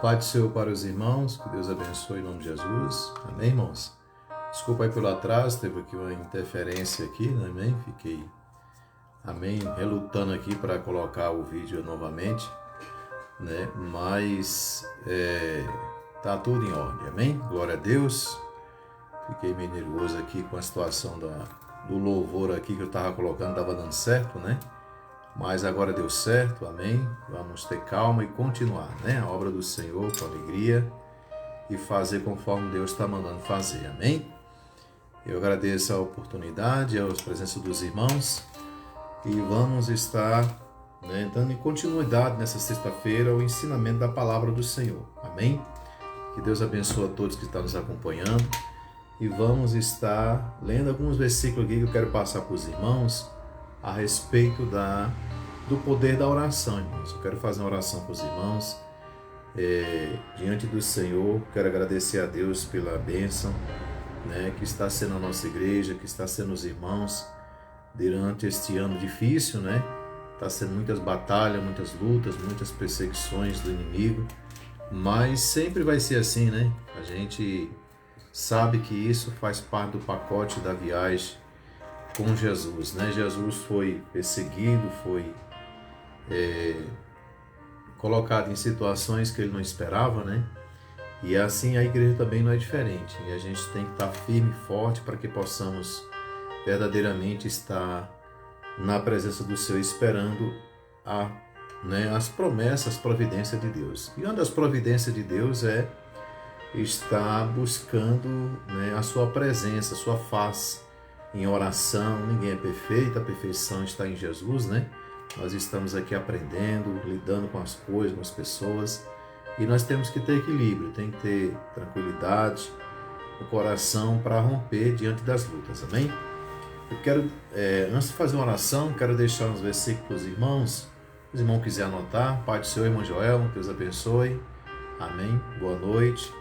Paz do Senhor para os irmãos, que Deus abençoe em nome de Jesus. Amém, irmãos? Desculpa aí pelo atraso, teve aqui uma interferência aqui, né? Amém? Fiquei, amém, relutando aqui para colocar o vídeo novamente, né? Mas tá tudo em ordem, amém? Glória a Deus. Fiquei meio nervoso aqui com a situação do louvor aqui que eu estava colocando, estava dando certo, né? Mas agora deu certo, amém? Vamos ter calma e continuar, né? A obra do Senhor com alegria e fazer conforme Deus está mandando fazer, amém? Eu agradeço a oportunidade, a presença dos irmãos e vamos estar, né, dando continuidade nessa sexta-feira ao ensinamento da palavra do Senhor, amém? Que Deus abençoe a todos que estão nos acompanhando e vamos estar lendo alguns versículos aqui que eu quero passar para os irmãos a respeito do poder da oração, irmãos. Eu quero fazer uma oração para os irmãos diante do Senhor. Quero agradecer a Deus pela bênção, né, que está sendo a nossa igreja, que está sendo os irmãos durante este ano difícil, né? Está sendo muitas batalhas, muitas lutas, muitas perseguições do inimigo, mas sempre vai ser assim, né? A gente sabe que isso faz parte do pacote da viagem com Jesus, né? Jesus foi perseguido, foi colocado em situações que ele não esperava, né? E assim a igreja também não é diferente. E a gente tem que estar firme e forte para que possamos verdadeiramente estar na presença do Senhor, esperando as promessas, as providências de Deus. E uma das providências de Deus é estar buscando, né, a sua presença, a sua face, em oração. Ninguém é perfeito, a perfeição está em Jesus, né? Nós estamos aqui aprendendo, lidando com as coisas, com as pessoas, e nós temos que ter equilíbrio, tem que ter tranquilidade no coração para romper diante das lutas, amém? Eu quero, antes de fazer uma oração, quero deixar uns versículos para os irmãos. Se os irmãos quiserem anotar, Pai do Senhor, irmão Joel, Deus abençoe, amém? Boa noite.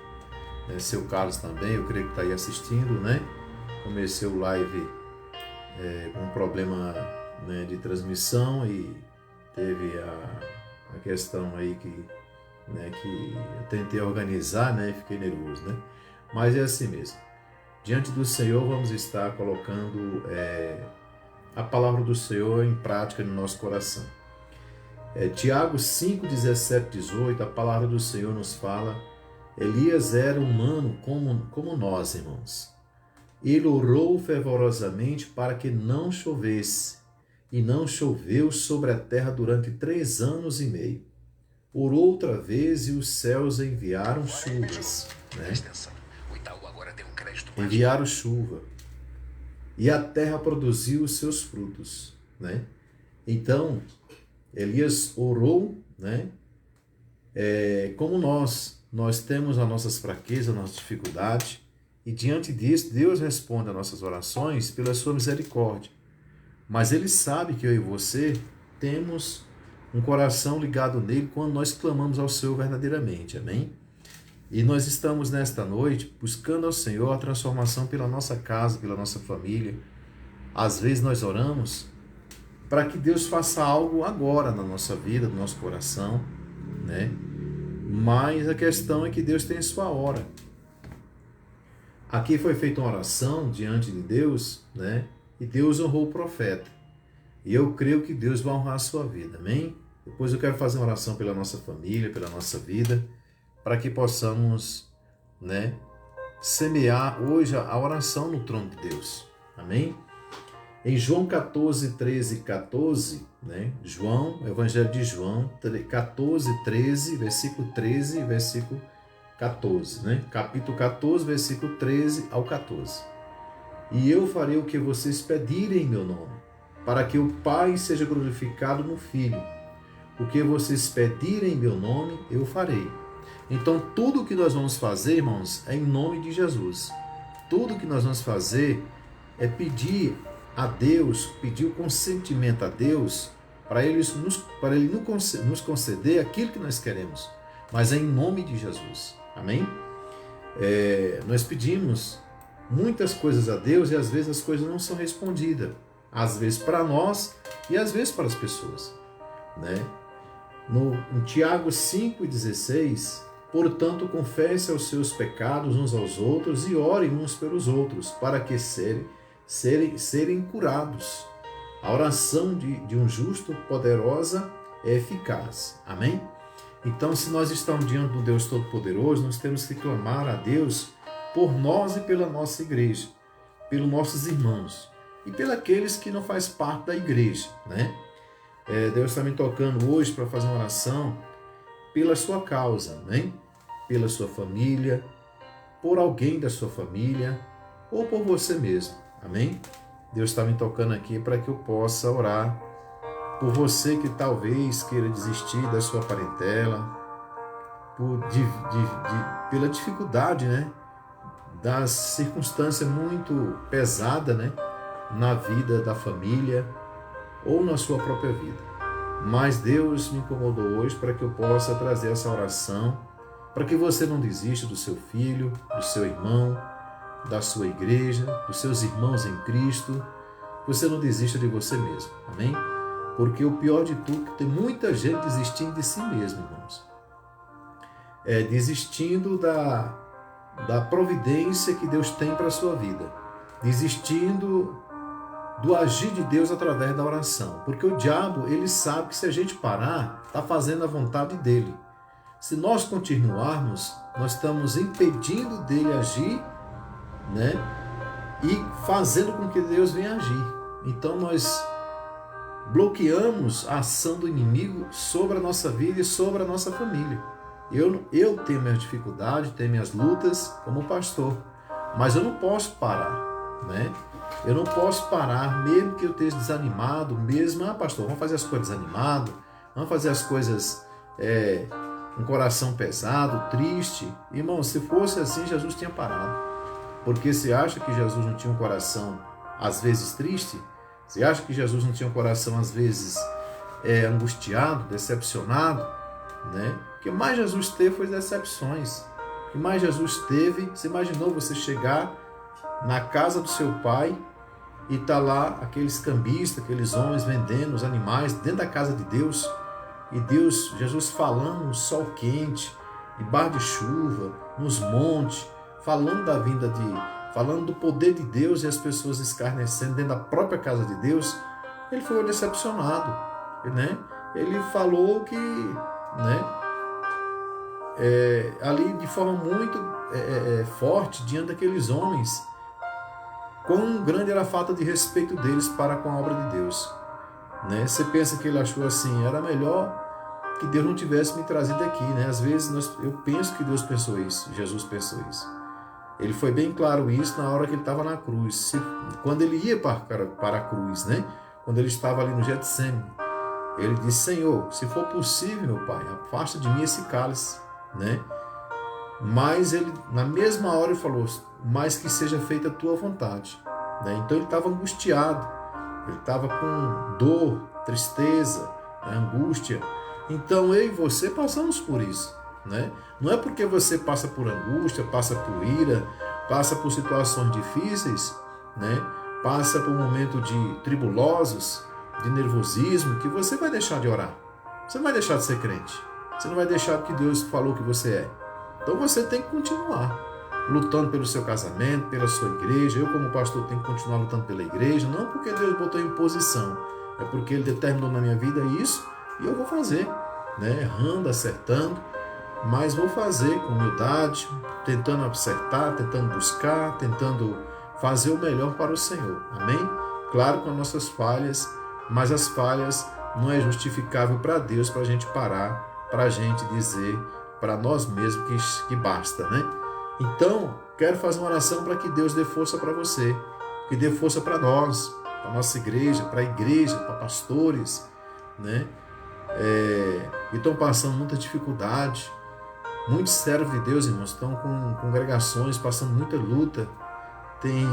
Seu Carlos também, eu creio que está aí assistindo, né? Comecei o live com um problema, né, de transmissão e teve a questão aí que eu tentei organizar, né, e fiquei nervoso, né? Mas é assim mesmo. Diante do Senhor vamos estar colocando a palavra do Senhor em prática no nosso coração. Tiago 5, 17, 18, a palavra do Senhor nos fala: Elias era humano como nós, irmãos. Ele orou fervorosamente para que não chovesse, e não choveu sobre a terra durante 3 anos e meio. Orou outra vez e os céus enviaram chuvas, né? Enviaram chuva, e a terra produziu os seus frutos, né? Então, Elias orou, né? Como nós temos as nossas fraquezas, a nossa dificuldade, e diante disso, Deus responde às nossas orações pela sua misericórdia. Mas Ele sabe que eu e você temos um coração ligado nele quando nós clamamos ao Senhor verdadeiramente, amém? E nós estamos nesta noite buscando ao Senhor a transformação pela nossa casa, pela nossa família. Às vezes nós oramos para que Deus faça algo agora na nossa vida, no nosso coração, né? Mas a questão é que Deus tem sua hora. Aqui foi feita uma oração diante de Deus, né? E Deus honrou o profeta. E eu creio que Deus vai honrar a sua vida, amém? Depois eu quero fazer uma oração pela nossa família, pela nossa vida, para que possamos, né, semear hoje a oração no trono de Deus, amém? Em João 14, 13 e 14, né? Evangelho de João 14, 13, versículo 13 e versículo 14, né? Capítulo 14, versículo 13 ao 14. E eu farei o que vocês pedirem em meu nome, para que o Pai seja glorificado no Filho. O que vocês pedirem em meu nome, eu farei. Então, tudo o que nós vamos fazer, irmãos, é em nome de Jesus. Tudo o que nós vamos fazer é pedir a Deus, pedir o consentimento a Deus, para Ele nos conceder aquilo que nós queremos, mas é em nome de Jesus. Amém? Nós pedimos muitas coisas a Deus e às vezes as coisas não são respondidas. Às vezes para nós e às vezes para as pessoas, né? Em Tiago 5,16, Portanto, confesse os seus pecados uns aos outros e orem uns pelos outros, para que serem curados. A oração de um justo, poderosa, é eficaz. Amém? Então, se nós estamos diante do Deus Todo-Poderoso, nós temos que clamar a Deus por nós e pela nossa igreja, pelos nossos irmãos e pelos aqueles que não fazem parte da igreja, né? Deus está me tocando hoje para fazer uma oração pela sua causa, né? Pela sua família, por alguém da sua família ou por você mesmo, amém? Deus está me tocando aqui para que eu possa orar por você que talvez queira desistir da sua parentela, pela dificuldade, né? Das circunstâncias muito pesadas, né? Na vida da família ou na sua própria vida. Mas Deus me incomodou hoje para que eu possa trazer essa oração, para que você não desista do seu filho, do seu irmão, da sua igreja, dos seus irmãos em Cristo. Você não desista de você mesmo, amém? Porque o pior de tudo é que tem muita gente desistindo de si mesmo, irmãos. Desistindo da providência que Deus tem para a sua vida. Desistindo do agir de Deus através da oração. Porque o diabo, ele sabe que se a gente parar, está fazendo a vontade dele. Se nós continuarmos, nós estamos impedindo dele agir, né? E fazendo com que Deus venha agir. Então nós bloqueamos a ação do inimigo sobre a nossa vida e sobre a nossa família. Eu tenho minhas dificuldades, tenho minhas lutas como pastor, mas eu não posso parar, né? Eu não posso parar, mesmo que eu esteja desanimado, mesmo, pastor, vamos fazer as coisas desanimado, vamos fazer as coisas com o coração pesado, triste. Irmão, se fosse assim, Jesus tinha parado. Porque você acha que Jesus não tinha um coração, às vezes, triste? Você acha que Jesus não tinha um coração, às vezes, angustiado, decepcionado? Né? O que mais Jesus teve foi decepções. O que mais Jesus teve, você imaginou você chegar na casa do seu pai e tá lá aqueles cambistas, aqueles homens vendendo os animais dentro da casa de Deus, e Deus, Jesus falando no sol quente, debaixo de chuva, nos montes, falando da vinda falando do poder de Deus e as pessoas escarnecendo dentro da própria casa de Deus. Ele foi decepcionado, né? Ele falou que, né, ali de forma muito forte diante daqueles homens, quão grande era a falta de respeito deles para com a obra de Deus, né? Você pensa que ele achou assim, era melhor que Deus não tivesse me trazido aqui, né? Às vezes eu penso que Deus pensou isso, Jesus pensou isso. Ele foi bem claro isso na hora que ele estava na cruz, quando ele ia para a cruz, né? Quando ele estava ali no Getsemane, ele disse: Senhor, se for possível, meu Pai, afasta de mim esse cálice, né? Mas ele, na mesma hora, ele falou: mas que seja feita a tua vontade, né? Então ele estava angustiado, ele estava com dor, tristeza, angústia. Então eu e você passamos por isso, né? Não é porque você passa por angústia, passa por ira, passa por situações difíceis, né? Passa por momentos de tribulosos, de nervosismo, que você vai deixar de orar. Você não vai deixar de ser crente. Você não vai deixar o que Deus falou que você é. Então você tem que continuar lutando pelo seu casamento, pela sua igreja. Eu, como pastor, tenho que continuar lutando pela igreja, não porque Deus botou em posição, é porque Ele determinou na minha vida isso e eu vou fazer, né? Errando, acertando, mas vou fazer com humildade, tentando acertar, tentando buscar, tentando fazer o melhor para o Senhor. Amém? Claro, com as nossas falhas, mas as falhas não é justificável para Deus, para a gente parar, para a gente dizer para nós mesmos que basta, né? Então, quero fazer uma oração para que Deus dê força para você, que dê força para nós, para a nossa igreja, para pastores, né? Que estão passando muita dificuldade. Muitos servos de Deus, irmãos, estão com congregações passando muita luta. Tem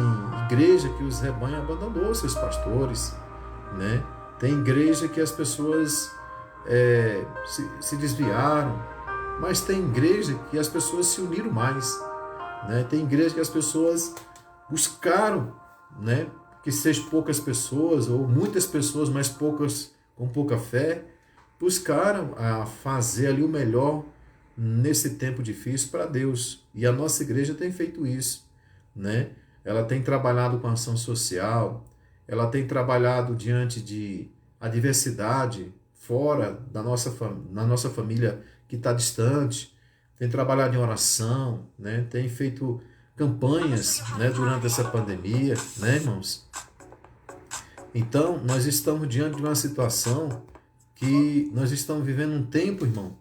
igreja que os rebanhos abandonou seus pastores, né? Tem igreja que as pessoas se desviaram, mas tem igreja que as pessoas se uniram mais, né? Tem igreja que as pessoas buscaram, né, que sejam poucas pessoas ou muitas pessoas, mas poucas com pouca fé, buscaram a fazer ali o melhor nesse tempo difícil para Deus. E a nossa igreja tem feito isso, né? Ela tem trabalhado com ação social, ela tem trabalhado diante de adversidade fora da nossa família que está distante, tem trabalhado em oração, né? Tem feito campanhas, né, durante essa pandemia, né, irmãos? Então, nós estamos diante de uma situação que nós estamos vivendo um tempo, irmão,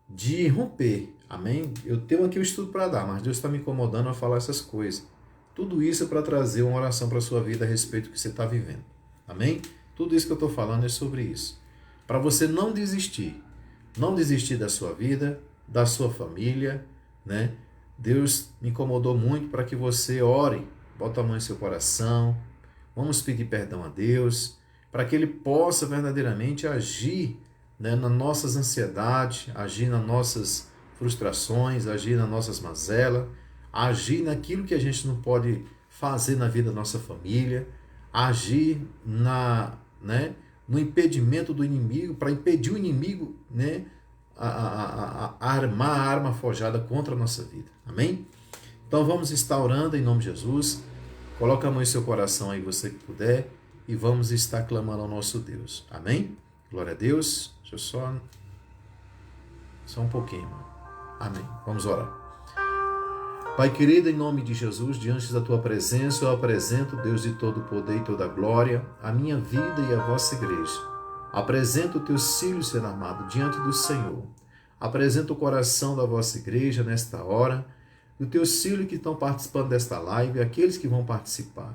de romper, amém? Eu tenho aqui o estudo para dar, mas Deus está me incomodando a falar essas coisas. Tudo isso é para trazer uma oração para a sua vida a respeito do que você está vivendo, amém? Tudo isso que eu estou falando é sobre isso. Para você não desistir da sua vida, da sua família, né? Deus me incomodou muito para que você ore, bota a mão em seu coração, vamos pedir perdão a Deus, para que Ele possa verdadeiramente agir, né, nas nossas ansiedades, agir nas nossas frustrações, agir nas nossas mazelas, agir naquilo que a gente não pode fazer na vida da nossa família, agir no impedimento do inimigo, para impedir o inimigo, né, a armar a arma forjada contra a nossa vida. Amém? Então vamos estar orando em nome de Jesus. Coloca a mão em seu coração aí, você que puder, e vamos estar clamando ao nosso Deus. Amém? Glória a Deus. Deixa eu só um pouquinho, irmão. Amém. Vamos orar. Pai querido, em nome de Jesus, diante da tua presença, eu apresento, Deus de todo poder e toda glória, a minha vida e a vossa igreja. Apresento o teu filho sendo armado diante do Senhor. Apresento o coração da vossa igreja nesta hora, do teus filhos que estão participando desta live e aqueles que vão participar.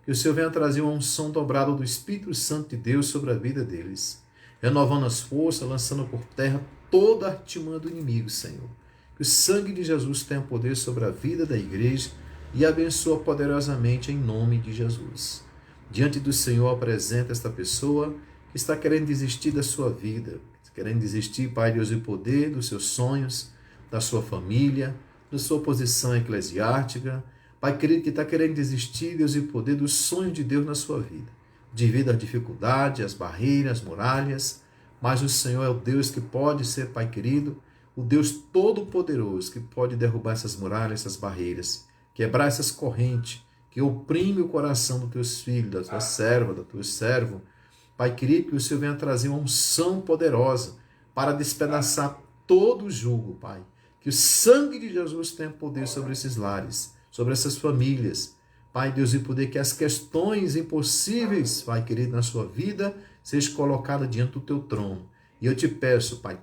Que o Senhor venha trazer uma unção dobrada do Espírito Santo de Deus sobre a vida deles, renovando as forças, lançando por terra toda a artimanha do inimigo, Senhor. Que o sangue de Jesus tenha poder sobre a vida da igreja e abençoa poderosamente em nome de Jesus. Diante do Senhor, apresenta esta pessoa que está querendo desistir da sua vida, querendo desistir, Pai Deus, do poder, dos seus sonhos, da sua família, da sua posição eclesiástica. Pai querido, que está querendo desistir, Deus, e poder do sonho de Deus na sua vida, devido às dificuldades, às barreiras, às muralhas, mas o Senhor é o Deus que pode ser, Pai querido, o Deus Todo-Poderoso, que pode derrubar essas muralhas, essas barreiras, quebrar essas correntes, que oprime o coração dos teus filhos, da tua serva, do teu servo. Pai querido, que o Senhor venha trazer uma unção poderosa para despedaçar todo o jugo, Pai. Que o sangue de Jesus tenha poder sobre esses lares, sobre essas famílias. Pai Deus, e poder que as questões impossíveis, Pai querido, na sua vida, sejam colocadas diante do teu trono. E eu te peço, Pai,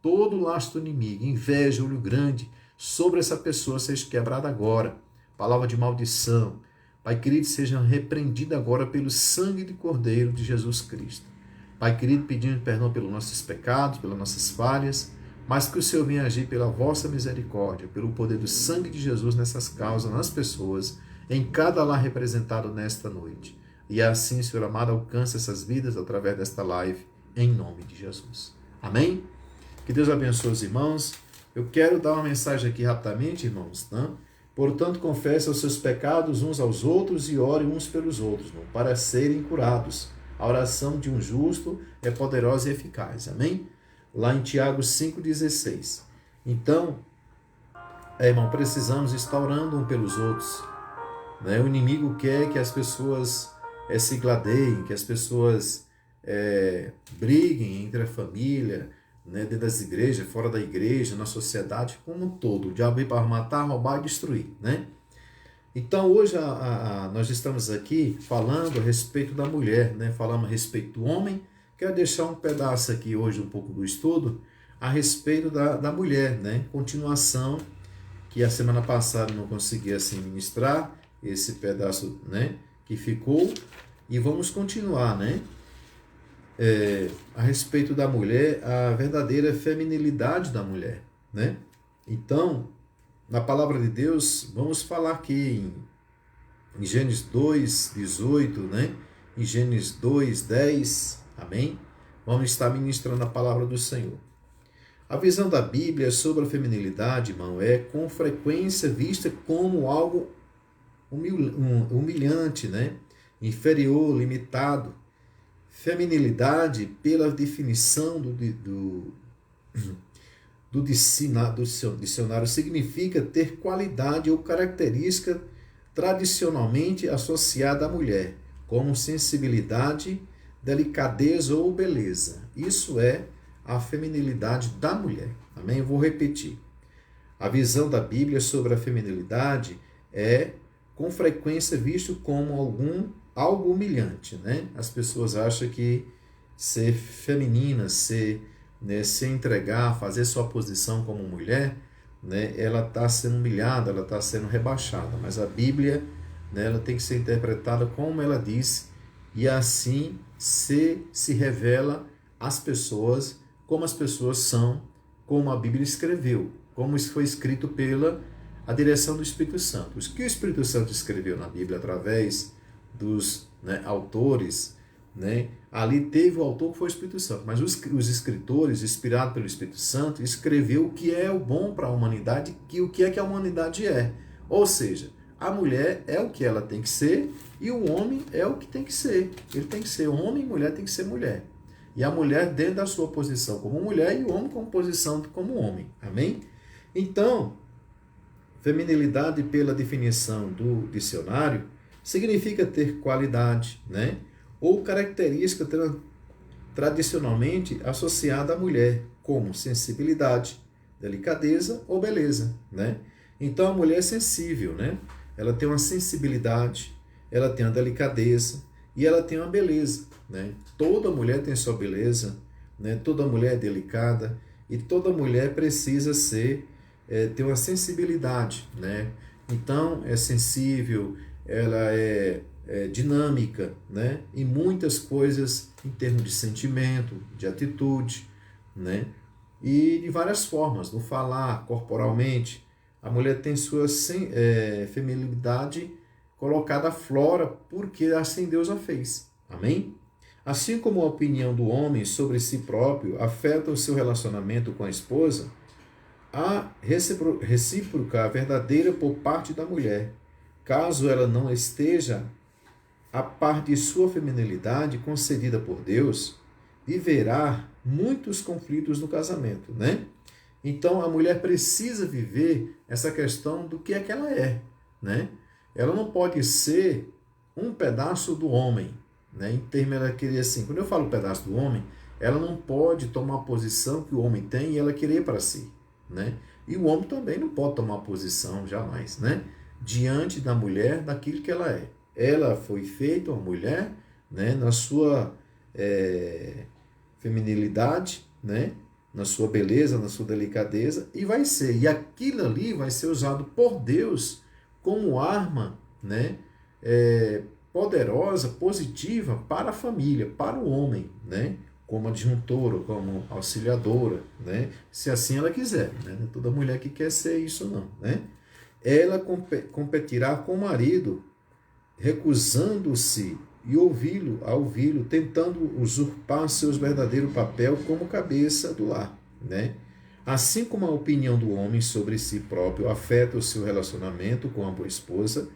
todo o laço do inimigo, inveja, olho grande, sobre essa pessoa seja quebrada agora. Palavra de maldição, Pai querido, seja repreendida agora pelo sangue de Cordeiro de Jesus Cristo. Pai querido, pedindo perdão pelos nossos pecados, pelas nossas falhas, mas que o Senhor venha agir pela vossa misericórdia, pelo poder do sangue de Jesus nessas causas, nas pessoas, em cada lar representado nesta noite. E assim, Senhor amado, alcance essas vidas através desta live, em nome de Jesus. Amém? Que Deus abençoe os irmãos. Eu quero dar uma mensagem aqui rapidamente, irmãos, tá? Portanto, confesse os seus pecados uns aos outros e ore uns pelos outros, não? Para serem curados. A oração de um justo é poderosa e eficaz. Amém? Lá em Tiago 5,16. Então, irmão, precisamos estar orando uns pelos outros. Né? O inimigo quer que as pessoas se gladeiem, que as pessoas briguem entre a família, né? Dentro das igrejas, fora da igreja, na sociedade como um todo. O diabo veio para matar, roubar e destruir. Né? Então, hoje nós estamos aqui falando a respeito da mulher, né? Falamos a respeito do homem. Quero deixar um pedaço aqui hoje, um pouco do estudo, a respeito da mulher, né? Continuação, que a semana passada não consegui assim ministrar, esse pedaço, né, que ficou, e vamos continuar, né? A respeito da mulher, a verdadeira feminilidade da mulher, né? Então, na palavra de Deus, vamos falar aqui em Gênesis 2:18, né? Em Gênesis 2:10, amém? Vamos estar ministrando a palavra do Senhor. A visão da Bíblia sobre a feminilidade, irmão, é com frequência vista como algo humilhante, né? Inferior, limitado. Feminilidade, pela definição do seu dicionário significa ter qualidade ou característica tradicionalmente associada à mulher, como sensibilidade, delicadeza ou beleza. Isso é a feminilidade da mulher. Amém? Eu vou repetir. A visão da Bíblia sobre a feminilidade é, com frequência, visto como algo humilhante, né? As pessoas acham que ser feminina, se entregar, fazer sua posição como mulher, né, ela está sendo humilhada, ela está sendo rebaixada. Mas a Bíblia, né, ela tem que ser interpretada como ela disse, e assim se revela às pessoas, como as pessoas são, como a Bíblia escreveu, como isso foi escrito pela a direção do Espírito Santo. O que o Espírito Santo escreveu na Bíblia através dos autores, né? Ali teve o autor que foi o Espírito Santo, mas os escritores, inspirados pelo Espírito Santo, escreveu o que é o bom para a humanidade e o que é que a humanidade é. Ou seja, a mulher é o que ela tem que ser e o homem é o que tem que ser. Ele tem que ser homem e mulher tem que ser mulher. E a mulher dentro da sua posição como mulher e o homem com posição como homem. Amém? Então, feminilidade, pela definição do dicionário, significa ter qualidade, né? Ou característica tradicionalmente associada à mulher, como sensibilidade, delicadeza ou beleza, né? Então a mulher é sensível, né? Ela tem uma sensibilidade, ela tem uma delicadeza e ela tem uma beleza, né? Toda mulher tem sua beleza, né? Toda mulher é delicada e toda mulher precisa ter uma sensibilidade, né? Então é sensível, ela é dinâmica, né? Em muitas coisas em termos de sentimento, de atitude, né? E de várias formas, no falar, corporalmente. A mulher tem sua feminilidade colocada à flora porque assim Deus a fez. Amém? Assim como a opinião do homem sobre si próprio afeta o seu relacionamento com a esposa, a recíproca verdadeira por parte da mulher, caso ela não esteja a par de sua feminilidade concedida por Deus, viverá muitos conflitos no casamento, né? Então a mulher precisa viver essa questão do que é que ela é, né? Ela não pode ser um pedaço do homem, né? Em termos ela querer assim, quando eu falo pedaço do homem, ela não pode tomar a posição que o homem tem e ela querer para si, né? E o homem também não pode tomar posição jamais, né? Diante da mulher, daquilo que ela é. Ela foi feita uma mulher, né, na sua feminilidade, né, na sua beleza, na sua delicadeza, e vai ser. E aquilo ali vai ser usado por Deus como arma, né, poderosa, positiva para a família, para o homem, né, como adjuntora, como auxiliadora, né, se assim ela quiser. Né, não é toda mulher que quer ser isso, não. Né. Ela competirá com o marido, recusando-se a ouvi-lo, tentando usurpar seu verdadeiro papel como cabeça do lar, né? Assim como a opinião do homem sobre si próprio afeta o seu relacionamento com a esposa,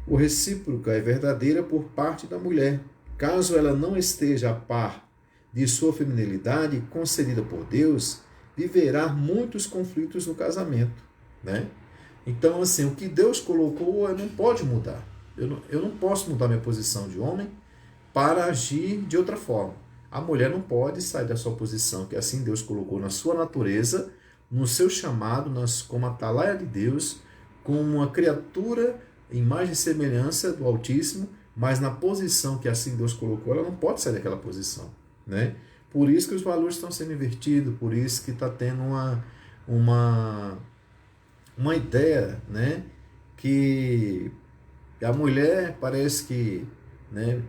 o recíproco é verdadeira por parte da mulher. Caso ela não esteja a par de sua feminilidade concedida por Deus, viverá muitos conflitos no casamento, né? Então, assim, o que Deus colocou não pode mudar. Eu não posso mudar minha posição de homem para agir de outra forma. A mulher não pode sair da sua posição, que assim Deus colocou na sua natureza, no seu chamado, como atalaia de Deus, como uma criatura, imagem e semelhança do Altíssimo, mas na posição que assim Deus colocou, ela não pode sair daquela posição, né? Por isso que os valores estão sendo invertidos, por isso que está tendo uma ideia, né, que a mulher parece que, né,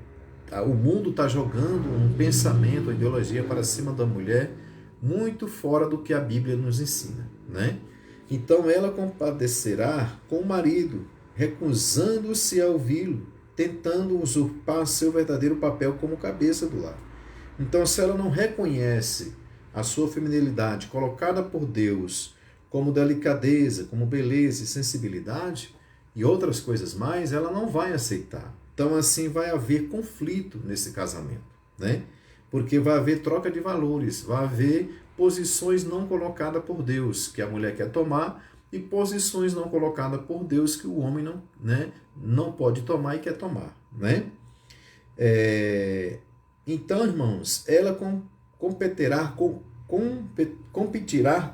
o mundo está jogando um pensamento, uma ideologia para cima da mulher muito fora do que a Bíblia nos ensina, né? Então ela compadecerá com o marido, recusando-se a ouvi-lo, tentando usurpar seu verdadeiro papel como cabeça do lar. Então, se ela não reconhece a sua feminilidade colocada por Deus como delicadeza, como beleza e sensibilidade, e outras coisas mais, ela não vai aceitar. Então, assim, vai haver conflito nesse casamento, né? Porque vai haver troca de valores, vai haver posições não colocadas por Deus, que a mulher quer tomar, e posições não colocadas por Deus que o homem não, né, não pode tomar e quer tomar, né? Então, irmãos, ela competirá com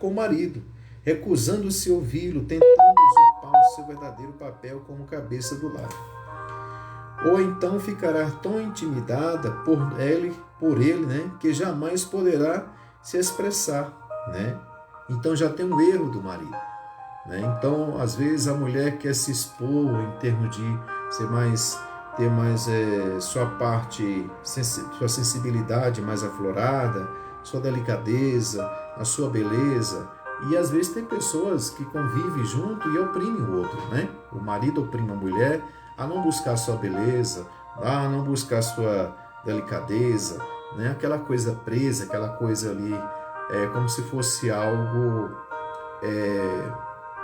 o marido, recusando-se a ouvi-lo, tentando usurpar o seu verdadeiro papel como cabeça do lar. Ou então ficará tão intimidada por ele, né, que jamais poderá se expressar, né? Então já tem um erro do marido, né? Então, às vezes a mulher quer se expor em termos de ter mais sua sensibilidade mais aflorada, sua delicadeza, a sua beleza. E às vezes tem pessoas que convivem junto e oprimem o outro, né? O marido oprime a mulher a não buscar sua beleza, a não buscar sua delicadeza, né? Aquela coisa presa, aquela coisa ali, como se fosse algo,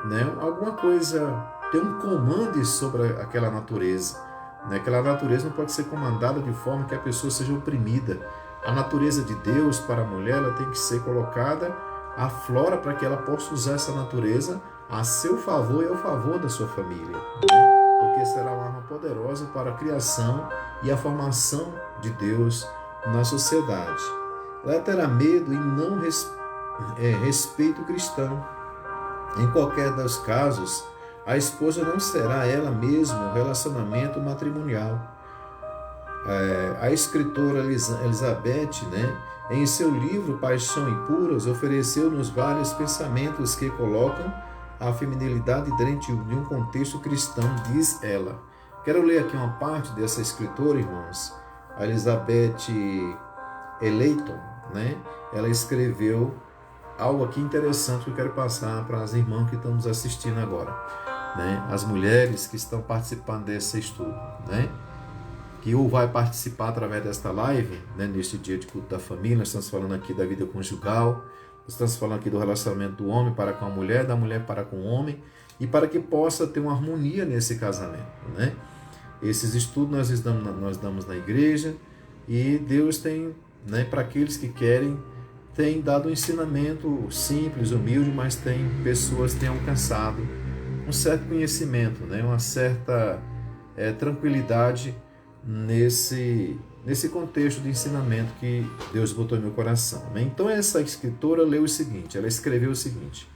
né? Alguma coisa, tem um comando sobre aquela natureza, né? Aquela natureza não pode ser comandada de forma que a pessoa seja oprimida. A natureza de Deus para a mulher, ela tem que ser colocada à flora para que ela possa usar essa natureza a seu favor e ao favor da sua família, né? Porque será uma arma poderosa para a criação e a formação de Deus na sociedade. Ela terá medo e não respeito cristão. Em qualquer dos casos, a esposa não será ela mesma o relacionamento matrimonial. A escritora Elizabeth, né, em seu livro Paixão e Puras, ofereceu-nos vários pensamentos que colocam a feminilidade dentro de um contexto cristão, diz ela. Quero ler aqui uma parte dessa escritora, irmãos. A Elizabeth Elliot, né, ela escreveu algo aqui interessante que eu quero passar para as irmãs que estão nos assistindo agora, né? As mulheres que estão participando desse estudo, né? Que ou vai participar através desta live, né? Neste dia de culto da família. Nós estamos falando aqui da vida conjugal, nós estamos falando aqui do relacionamento do homem para com a mulher, da mulher para com o homem, e para que possa ter uma harmonia nesse casamento, né? Esses estudos nós damos na igreja, e Deus tem, né, para aqueles que querem, tem dado um ensinamento simples, humilde, mas tem pessoas que têm alcançado um certo conhecimento, né? Uma certa tranquilidade nesse contexto de ensinamento que Deus botou em meu coração, né? Então essa escritora leu o seguinte, ela escreveu o seguinte: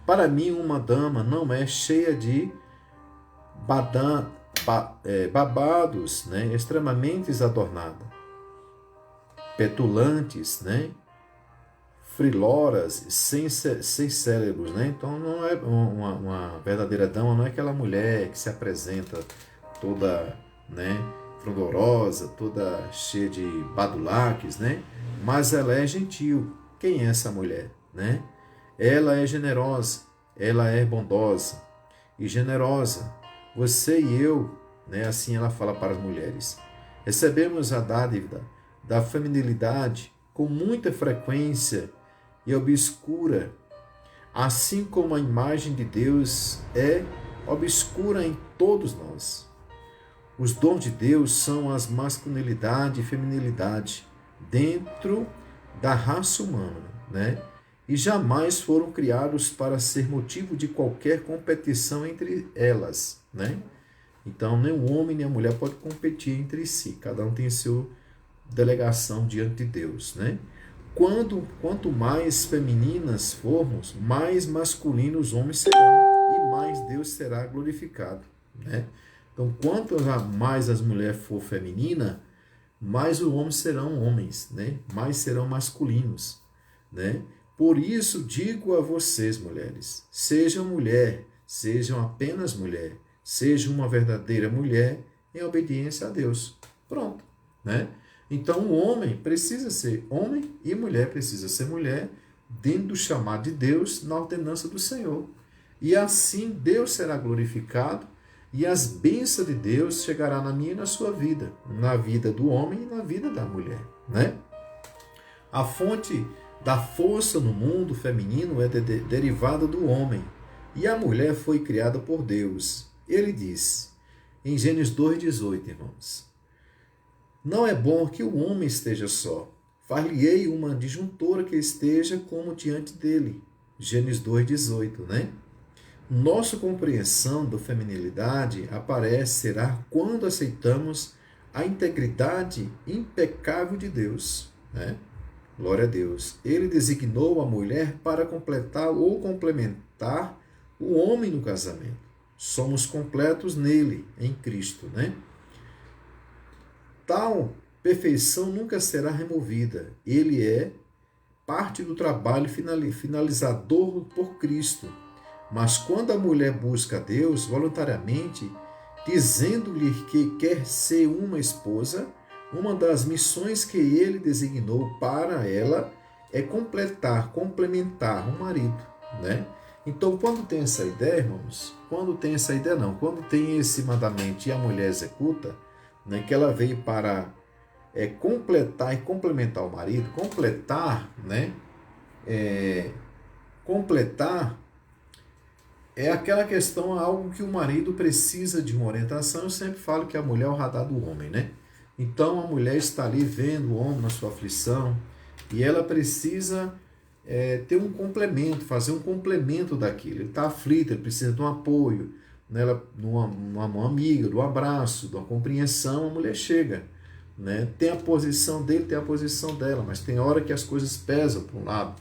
para mim uma dama não é cheia de babados, né? Extremamente adornada, petulantes, né? Friloras, sem cérebros, né? Então não é uma verdadeira dama, não é aquela mulher que se apresenta toda, né, frondorosa, toda cheia de badulaques, né? Mas ela é gentil. Quem é essa mulher, né? Ela é generosa, ela é bondosa e generosa. Você e eu, né? Assim ela fala para as mulheres. Recebemos a dádiva da feminilidade com muita frequência e obscura, assim como a imagem de Deus é obscura em todos nós. Os dons de Deus são as masculinidade e feminilidade dentro da raça humana, né? E jamais foram criados para ser motivo de qualquer competição entre elas, né? Então, nem o homem nem a mulher podem competir entre si, cada um tem a sua delegação diante de Deus, né? Quanto mais femininas formos, mais masculinos os homens serão e mais Deus será glorificado, né? Então, quanto mais as mulheres for feminina, mais os homens serão homens, né? Mais serão masculinos, né? Por isso digo a vocês, mulheres, sejam mulher, sejam apenas mulher, sejam uma verdadeira mulher em obediência a Deus. Pronto, né? Então, o homem precisa ser homem e mulher precisa ser mulher dentro do chamado de Deus, na ordenança do Senhor. E assim Deus será glorificado e as bênçãos de Deus chegarão na minha e na sua vida, na vida do homem e na vida da mulher, né? A fonte da força no mundo feminino é derivada do homem e a mulher foi criada por Deus. Ele diz, em Gênesis 2,18, irmãos: não é bom que o homem esteja só. far-lhe-ei uma disjuntora que esteja como diante dele. Gênesis 2,18, né? Nossa compreensão da feminilidade será quando aceitamos a integridade impecável de Deus, né? Glória a Deus. Ele designou a mulher para completar ou complementar o homem no casamento. Somos completos nele, em Cristo, né? Tal perfeição nunca será removida. Ele é parte do trabalho finalizador por Cristo. Mas quando a mulher busca a Deus voluntariamente, dizendo-lhe que quer ser uma esposa, uma das missões que ele designou para ela é complementar o marido, né? Então, quando tem essa ideia, irmãos, quando tem esse mandamento e a mulher executa, né, que ela veio para completar e complementar o marido, completar é aquela questão, algo que o marido precisa de uma orientação. Eu sempre falo que a mulher é o radar do homem, né? Então a mulher está ali vendo o homem na sua aflição e ela precisa ter um complemento, fazer um complemento daquilo. Ele está aflito, ele precisa de um apoio, né? Uma amiga, de um abraço, de uma compreensão. A mulher chega, né? Tem a posição dele, tem a posição dela, mas tem hora que as coisas pesam para um lado.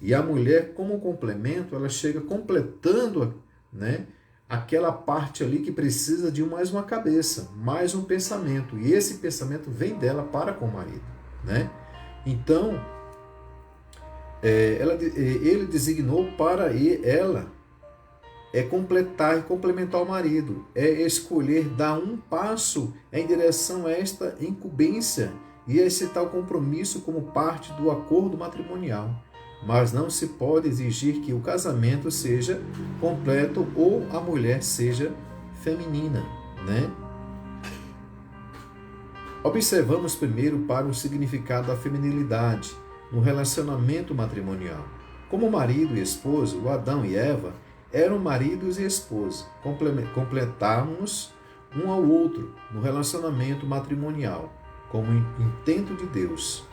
E a mulher, como complemento, ela chega completando, né, aquela parte ali que precisa de mais uma cabeça, mais um pensamento. E esse pensamento vem dela para com o marido, né? Então, ele designou para ela completar e complementar o marido, escolher dar um passo em direção a esta incumbência e excitar o compromisso como parte do acordo matrimonial. Mas não se pode exigir que o casamento seja completo ou a mulher seja feminina, né? Observamos primeiro para o significado da feminilidade no relacionamento matrimonial. Como marido e esposo, o Adão e Eva eram maridos e esposa. Completamos um ao outro no relacionamento matrimonial, como intento de Deus.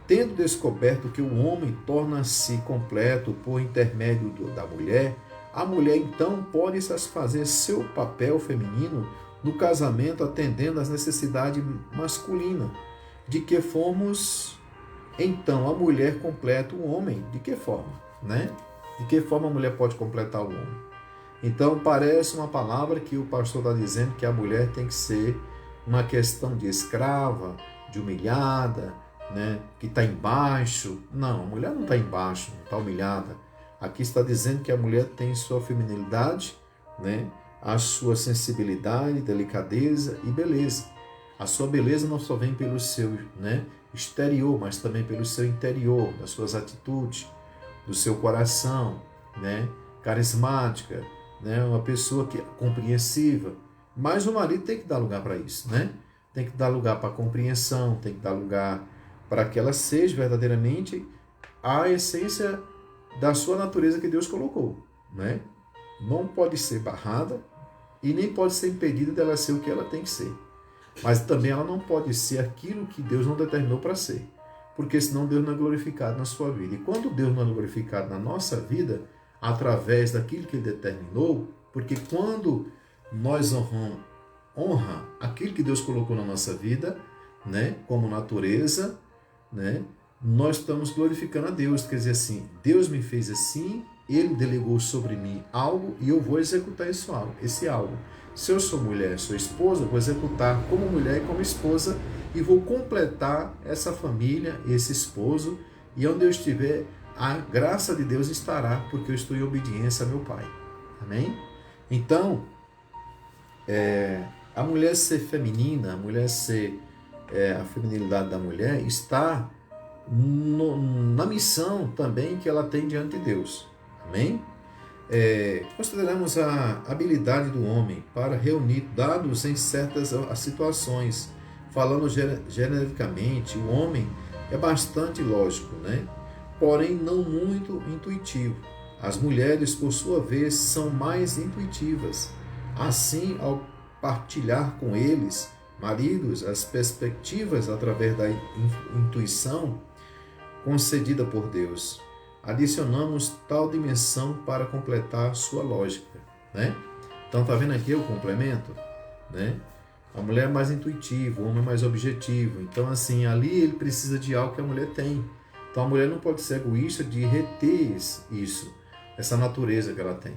Tendo descoberto que o homem torna-se completo por intermédio da mulher, a mulher então pode satisfazer seu papel feminino no casamento, atendendo às necessidades masculinas. De que formos, então, a mulher completa o homem? De que forma, né? De que forma a mulher pode completar o homem? Então, parece uma palavra que o pastor está dizendo que a mulher tem que ser uma questão de escrava, de humilhada, né, que está embaixo. Não, a mulher não está embaixo, não está humilhada. Aqui está dizendo que a mulher tem sua feminilidade, né, a sua sensibilidade, delicadeza e beleza. A sua beleza não só vem pelo seu, né, exterior, mas também pelo seu interior, das suas atitudes, do seu coração, né, carismática, né, uma pessoa que é compreensiva. Mas o marido tem que dar lugar para isso, né? Tem que dar lugar para a compreensão, tem que dar lugar para que ela seja verdadeiramente a essência da sua natureza que Deus colocou, né? Não pode ser barrada e nem pode ser impedida dela ser o que ela tem que ser. Mas também ela não pode ser aquilo que Deus não determinou para ser, porque senão Deus não é glorificado na sua vida. E quando Deus não é glorificado na nossa vida, através daquilo que Ele determinou, porque quando nós honra aquilo que Deus colocou na nossa vida, né, como natureza, né, nós estamos glorificando a Deus. Quer dizer assim, Deus me fez assim, Ele delegou sobre mim algo e eu vou executar esse algo. Se eu sou mulher, sou esposa, vou executar como mulher e como esposa e vou completar essa família, esse esposo, e onde eu estiver, a graça de Deus estará, porque eu estou em obediência a meu Pai. Amém? Então, a mulher ser feminina, a mulher ser a feminilidade da mulher está na missão também que ela tem diante de Deus. Amém? Consideramos a habilidade do homem para reunir dados em certas situações. Falando genericamente, o homem é bastante lógico, né? Porém não muito intuitivo. As mulheres, por sua vez, são mais intuitivas. Assim, ao partilhar com eles, maridos, as perspectivas através da intuição, concedida por Deus. Adicionamos tal dimensão para completar sua lógica, né? Então, tá vendo aqui o complemento, né? A mulher é mais intuitiva, o homem é mais objetivo. Então, assim, ali ele precisa de algo que a mulher tem. Então, a mulher não pode ser egoísta de reter isso, essa natureza que ela tem.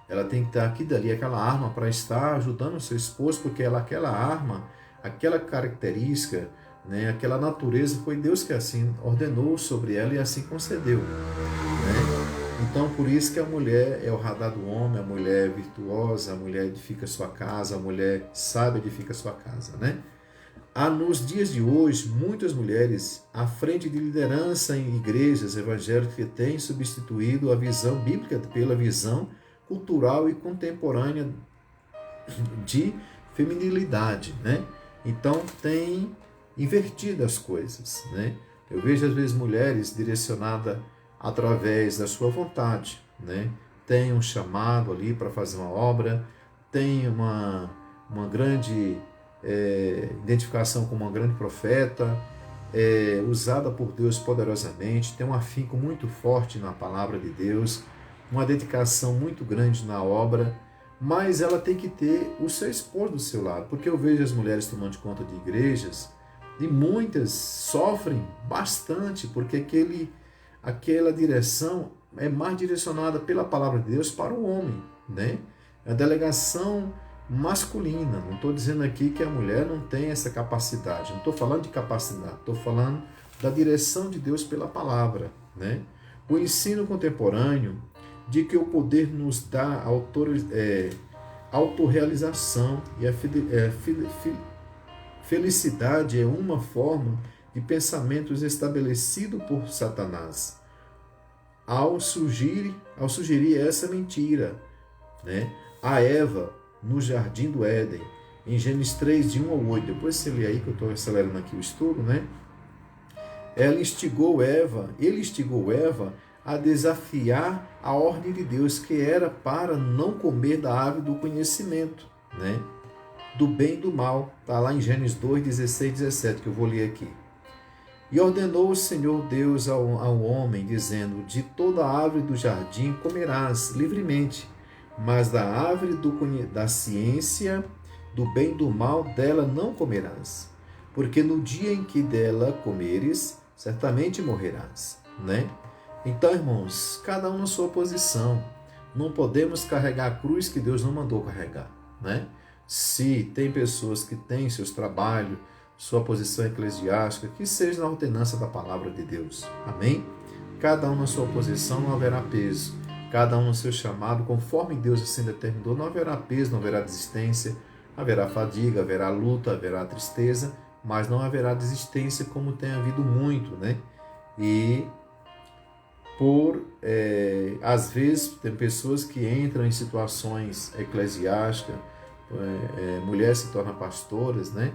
Ela tem que estar aqui dali, aquela arma para estar ajudando o seu esposo, porque aquela arma, aquela característica, né, aquela natureza, foi Deus que assim ordenou sobre ela e assim concedeu, né? Então, por isso que a mulher é o radar do homem, a mulher é virtuosa, a mulher edifica sua casa, a mulher sábia edifica sua casa, né? Há nos dias de hoje muitas mulheres à frente de liderança em igrejas evangélicas que têm substituído a visão bíblica pela visão cultural e contemporânea de feminilidade, né? Então tem invertido as coisas, né? Eu vejo às vezes mulheres direcionadas através da sua vontade, né? Tem um chamado ali para fazer uma obra, tem uma grande identificação como uma grande profeta, usada por Deus poderosamente, tem um afinco muito forte na palavra de Deus, uma dedicação muito grande na obra, mas ela tem que ter o seu esposo do seu lado, porque eu vejo as mulheres tomando conta de igrejas e muitas sofrem bastante, porque aquela direção é mais direcionada pela palavra de Deus para o homem, né? É a delegação masculina. Não estou dizendo aqui que a mulher não tem essa capacidade, não estou falando de capacidade, estou falando da direção de Deus pela palavra, né? O ensino contemporâneo de que o poder nos dá autorrealização e a felicidade é uma forma de pensamentos estabelecido por Satanás ao sugerir essa mentira, né? A Eva no jardim do Éden, em Gênesis 3, de 1 ao 8, depois você lê aí que eu estou acelerando aqui o estudo, né? Ele instigou Eva a desafiar a ordem de Deus, que era para não comer da árvore do conhecimento, né? Do bem e do mal. Está lá em Gênesis 2, 16 e 17, que eu vou ler aqui. E ordenou o Senhor Deus ao homem, dizendo: de toda a árvore do jardim comerás livremente, mas da árvore da ciência, do bem e do mal, dela não comerás, porque no dia em que dela comeres, certamente morrerás, né? Então, irmãos, cada um na sua posição. Não podemos carregar a cruz que Deus não mandou carregar, né? Se tem pessoas que têm seus trabalhos, sua posição eclesiástica, que seja na ordenança da palavra de Deus. Amém? Cada um na sua posição não haverá peso. Cada um no seu chamado, conforme Deus assim determinou, não haverá peso, não haverá desistência, haverá fadiga, haverá luta, haverá tristeza, mas não haverá desistência como tem havido muito, né? E às vezes tem pessoas que entram em situações eclesiásticas, mulheres se tornam pastoras, né?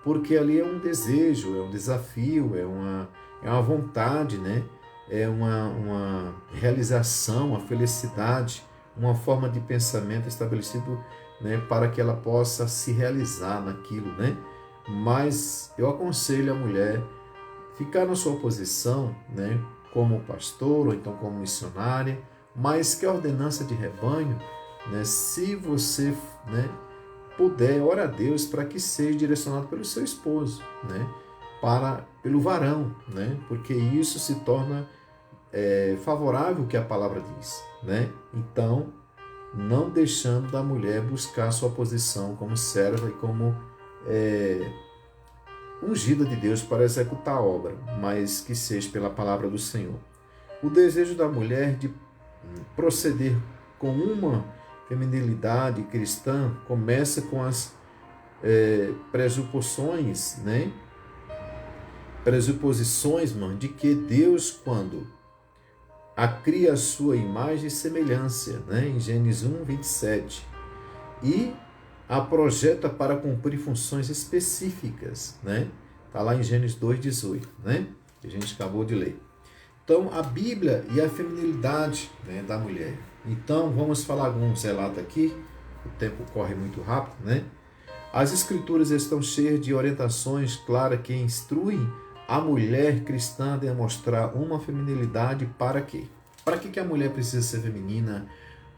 Porque ali é um desejo, é um desafio, é uma vontade, né? É uma realização, uma felicidade, uma forma de pensamento estabelecido, né? Para que ela possa se realizar naquilo, né? Mas eu aconselho a mulher ficar na sua posição, né? Como pastor ou então como missionária, mas que a ordenança de rebanho, né? Se você, né, puder, ore a Deus para que seja direcionado pelo seu esposo, né? Pelo varão, né? Porque isso se torna favorável ao que a palavra diz, né? Então, não deixando da mulher buscar sua posição como serva e como ungida de Deus para executar a obra, mas que seja pela palavra do Senhor. O desejo da mulher de proceder com uma feminilidade cristã começa com as presuposições, né? Mano, de que Deus, quando a cria a sua imagem e semelhança, né? Em Gênesis 1, 27, e a projeta para cumprir funções específicas, né? Está lá em Gênesis 2, 18, né? Que a gente acabou de ler. Então, a Bíblia e a feminilidade, né, da mulher. Então, vamos falar alguns relatos aqui. O tempo corre muito rápido, né? As Escrituras estão cheias de orientações claras que instruem a mulher cristã deve mostrar uma feminilidade para quê? Para que a mulher precisa ser feminina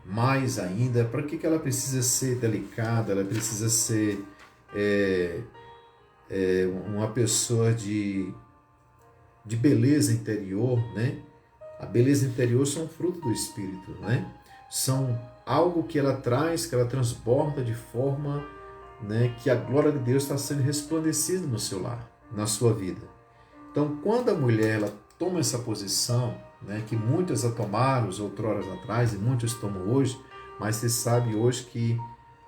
mais ainda? Para que ela precisa ser delicada? Ela precisa ser uma pessoa de beleza interior, né? A beleza interior são fruto do Espírito, né? São algo que ela traz, que ela transborda de forma, né, que a glória de Deus está sendo resplandecida no seu lar, na sua vida. Então, quando a mulher ela toma essa posição, né, que muitas a tomaram outroras atrás e muitos tomam hoje, mas você sabe hoje que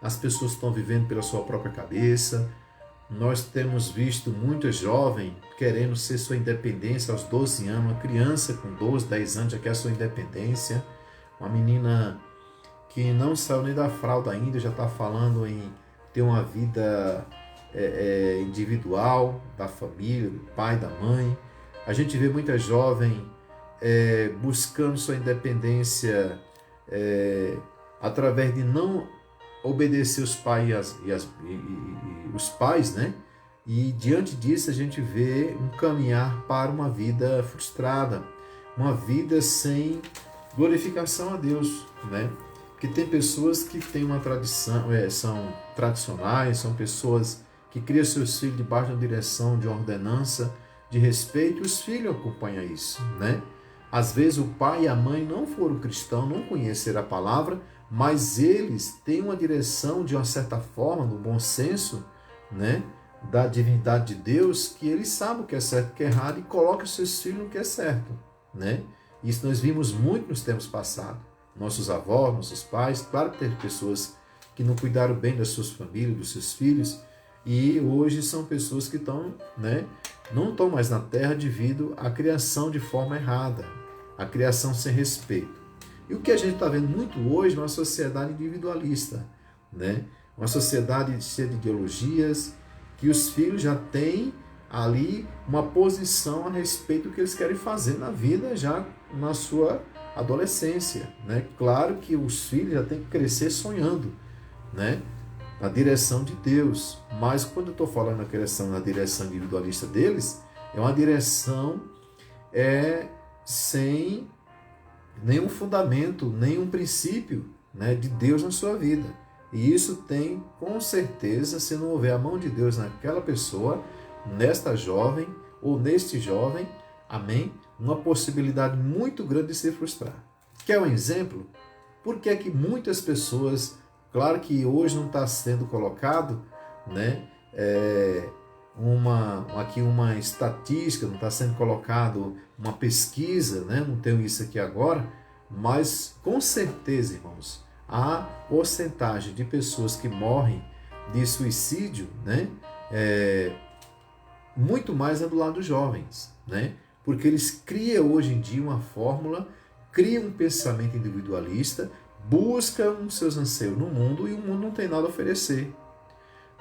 as pessoas estão vivendo pela sua própria cabeça. Nós temos visto muita jovem querendo ser sua independência aos 12 anos, uma criança com 12, 10 anos já quer a sua independência, uma menina que não saiu nem da fralda ainda, já está falando em ter uma vida individual, da família, do pai, da mãe. A gente vê muita jovem buscando sua independência através de não obedecer os pais os pais, né? E diante disso a gente vê um caminhar para uma vida frustrada, uma vida sem glorificação a Deus, né? Porque tem pessoas que têm uma tradição, são tradicionais, são pessoas que criam seus filhos debaixo da direção de uma ordenança de respeito, e os filhos acompanham isso, né? Às vezes o pai e a mãe não foram cristãos, não conheceram a palavra, mas eles têm uma direção de uma certa forma, no bom senso, né, da divindade de Deus, que eles sabem o que é certo e o que é errado e colocam os seus filhos no que é certo, né? Isso nós vimos muito nos tempos passados. Nossos avós, nossos pais, claro que teve pessoas que não cuidaram bem das suas famílias, dos seus filhos, e hoje são pessoas que estão, né, não estão mais na terra devido à criação de forma errada, a criação sem respeito. E o que a gente está vendo muito hoje é uma sociedade individualista, né? Uma sociedade cheia de ideologias, que os filhos já têm ali uma posição a respeito do que eles querem fazer na vida já na sua adolescência, né? Claro que os filhos já têm que crescer sonhando, né, na direção de Deus, mas quando eu estou falando na direção individualista deles, é uma direção sem nenhum fundamento, nenhum princípio, né, de Deus na sua vida. E isso tem, com certeza, se não houver a mão de Deus naquela pessoa, nesta jovem ou neste jovem, amém, uma possibilidade muito grande de se frustrar. Quer um exemplo? Por que é que muitas pessoas, claro que hoje não está sendo colocado, né, uma estatística, não está sendo colocado uma pesquisa, né? Não tenho isso aqui agora, mas com certeza, irmãos, a porcentagem de pessoas que morrem de suicídio, né, muito mais é do lado dos jovens, né? Porque eles criam hoje em dia uma fórmula, criam um pensamento individualista, buscam os seus anseios no mundo e o mundo não tem nada a oferecer,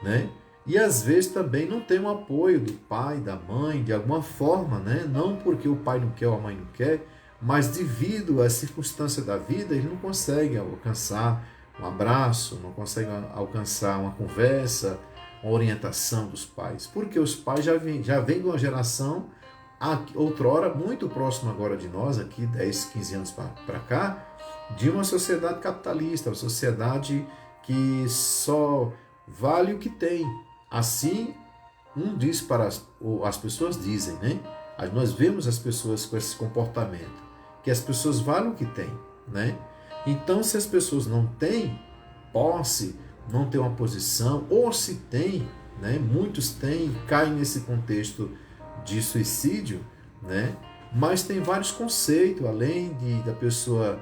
né? E às vezes também não tem o apoio do pai, da mãe, de alguma forma, né? Não porque o pai não quer ou a mãe não quer, mas devido às circunstâncias da vida, ele não consegue alcançar um abraço, não consegue alcançar uma conversa, uma orientação dos pais. Porque os pais já vêm de uma geração, outrora, muito próxima agora de nós, aqui 10, 15 anos para cá, de uma sociedade capitalista, uma sociedade que só vale o que tem. Assim, diz para as pessoas dizem, né? Nós vemos as pessoas com esse comportamento, que as pessoas valem o que têm, né? Então, se as pessoas não têm posse, não têm uma posição, ou se têm, né? Muitos têm, caem nesse contexto de suicídio, né? Mas tem vários conceitos, além da pessoa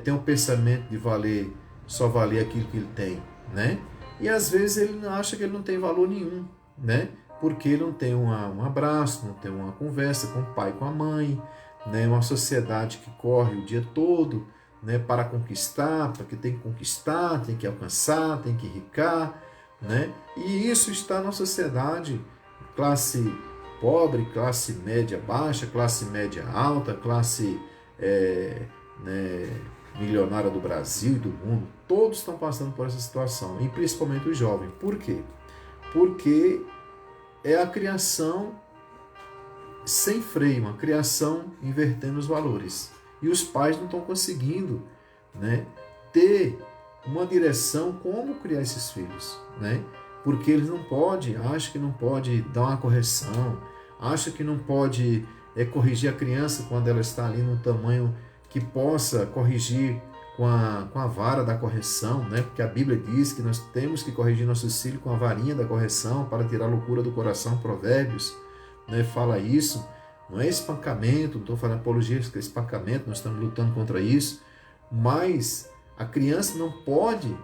ter um pensamento de só valer aquilo que ele tem, né? E às vezes ele acha que ele não tem valor nenhum, né? Porque ele não tem um abraço, não tem uma conversa com o pai, com a mãe, né? Uma sociedade que corre o dia todo, né? Para conquistar, porque tem que conquistar, tem que alcançar, tem que enricar, né? E isso está na sociedade, classe pobre, classe média baixa, classe média alta, classe milionária do Brasil e do mundo, todos estão passando por essa situação, e principalmente os jovens. Por quê? Porque é a criação sem freio, uma criação invertendo os valores. E os pais não estão conseguindo, né, ter uma direção como criar esses filhos, né? Porque eles não podem, acham que não pode dar uma correção, acham que não pode corrigir a criança quando ela está ali no tamanho que possa corrigir com a vara da correção, né? Porque a Bíblia diz que nós temos que corrigir nossos filhos com a varinha da correção para tirar a loucura do coração. Provérbios, né, fala isso. Não é espancamento, não estou falando apologia que é espancamento, nós estamos lutando contra isso, mas a criança não pode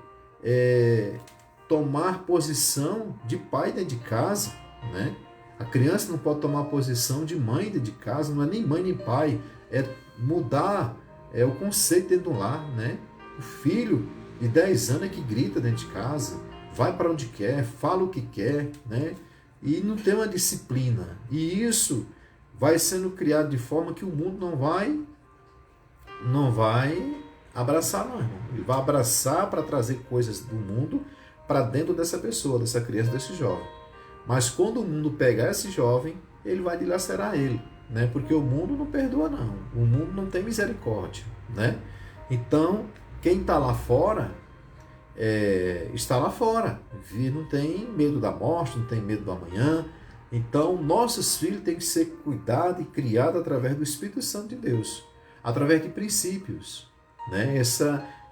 tomar posição de pai dentro de casa, né? A criança não pode tomar posição de mãe dentro de casa, não é nem mãe nem pai, é mudar o conceito dentro do lar, né? O filho de 10 anos é que grita dentro de casa, vai para onde quer, fala o que quer, né? E não tem uma disciplina. E isso vai sendo criado de forma que o mundo não vai abraçar, não, irmão. Ele vai abraçar para trazer coisas do mundo para dentro dessa pessoa, dessa criança, desse jovem. Mas quando o mundo pegar esse jovem, ele vai dilacerar ele, né? Porque o mundo não perdoa, não. O mundo não tem misericórdia, né? Então, quem está lá fora, está lá fora. Não tem medo da morte, não tem medo do amanhã. Então, nossos filhos têm que ser cuidados e criados através do Espírito Santo de Deus, através de princípios, né?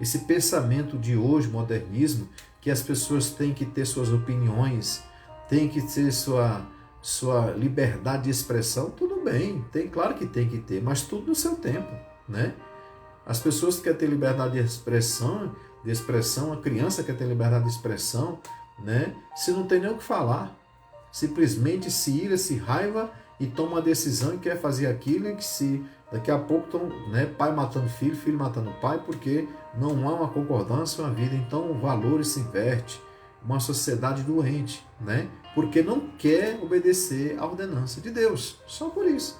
Esse pensamento de hoje, modernismo, que as pessoas têm que ter suas opiniões, têm que ter sua liberdade de expressão, tudo bem, claro que tem que ter, mas tudo no seu tempo, né? As pessoas que querem ter liberdade de expressão, a criança quer ter liberdade de expressão, né? Se não tem nem o que falar, simplesmente se ira, se raiva e toma uma decisão e quer fazer aquilo, e que se daqui a pouco estão, né, pai matando filho, filho matando pai, porque não há uma concordância na vida. Então o valor se inverte, uma sociedade doente, né? Porque não quer obedecer à ordenança de Deus, só por isso.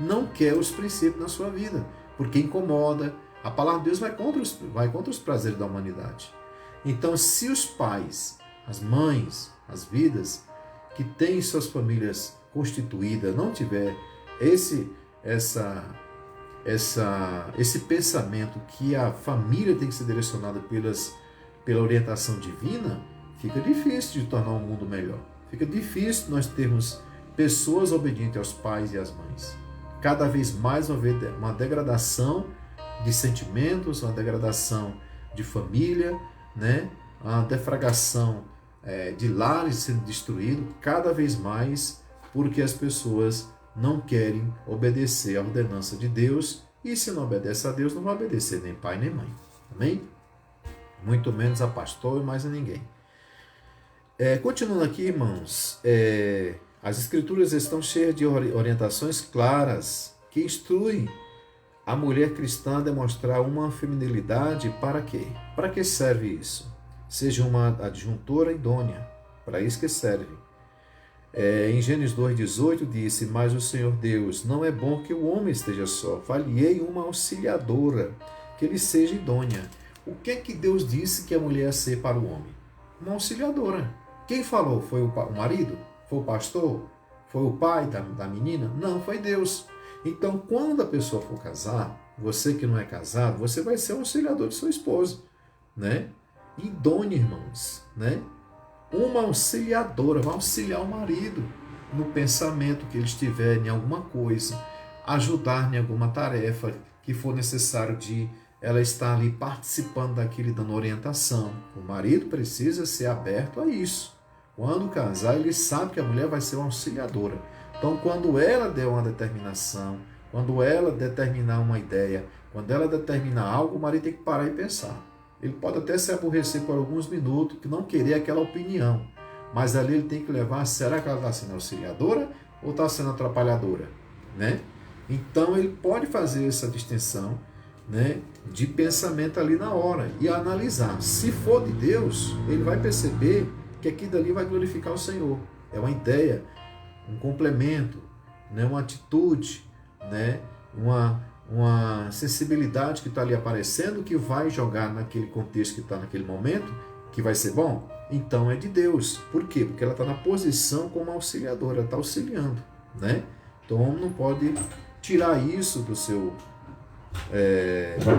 Não quer os princípios na sua vida, porque incomoda. A palavra de Deus vai contra os prazeres da humanidade. Então, se os pais, as mães, as vidas que têm suas famílias constituídas não tiver esse pensamento que a família tem que ser direcionada pela orientação divina, fica difícil de tornar o mundo melhor. Fica difícil nós termos pessoas obedientes aos pais e às mães. Cada vez mais vai haver uma degradação de sentimentos, uma degradação de família, né? Uma defragação de lares sendo destruídos, cada vez mais, porque as pessoas não querem obedecer à ordenança de Deus, e se não obedece a Deus, não vai obedecer nem pai nem mãe. Amém? Muito menos a pastor e mais a ninguém. Continuando aqui, irmãos, as Escrituras estão cheias de orientações claras que instruem a mulher cristã a demonstrar uma feminilidade. Para quê? Para que serve isso? Seja uma adjuntora idônea, para isso que serve. Em Gênesis 2,18 disse: mas o Senhor Deus, não é bom que o homem esteja só, far-lhe-ei uma auxiliadora, que ele seja idônea. O que é que Deus disse que a mulher ia ser para o homem? Uma auxiliadora. Quem falou? Foi o marido? Foi o pastor? Foi o pai da menina? Não, foi Deus. Então, quando a pessoa for casar, você que não é casado, você vai ser um auxiliador de sua esposa, né? Idônea, irmãos, né? Uma auxiliadora, vai auxiliar o marido no pensamento que ele estiver em alguma coisa, ajudar em alguma tarefa que for necessário de ela estar ali participando daquilo e dando orientação. O marido precisa ser aberto a isso. Quando casar, ele sabe que a mulher vai ser uma auxiliadora. Então, quando ela der uma determinação, quando ela determinar uma ideia, quando ela determinar algo, o marido tem que parar e pensar. Ele pode até se aborrecer por alguns minutos, que não querer aquela opinião, mas ali ele tem que levar, será que ela está sendo auxiliadora ou está sendo atrapalhadora? Né? Então, ele pode fazer essa distinção, né, de pensamento ali na hora e analisar. Se for de Deus, ele vai perceber que aquilo dali vai glorificar o Senhor. É uma ideia, um complemento, né, uma atitude, né, uma sensibilidade que está ali aparecendo, que vai jogar naquele contexto que está naquele momento, que vai ser bom. Então é de Deus. Por quê? Porque ela está na posição como auxiliadora, ela está auxiliando, né? Então, o homem não pode tirar isso do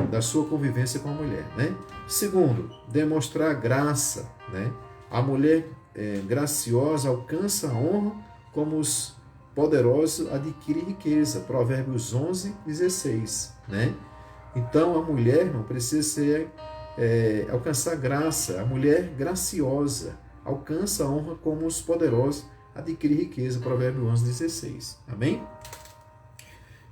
da sua convivência com a mulher, né? Segundo, demonstrar graça, né? A mulher graciosa alcança a honra, como os poderosos adquirem riqueza. Provérbios 11:16, né? Então, a mulher não precisa alcançar graça. A mulher graciosa alcança a honra, como os poderosos adquirem riqueza. Provérbios 11:16. Amém?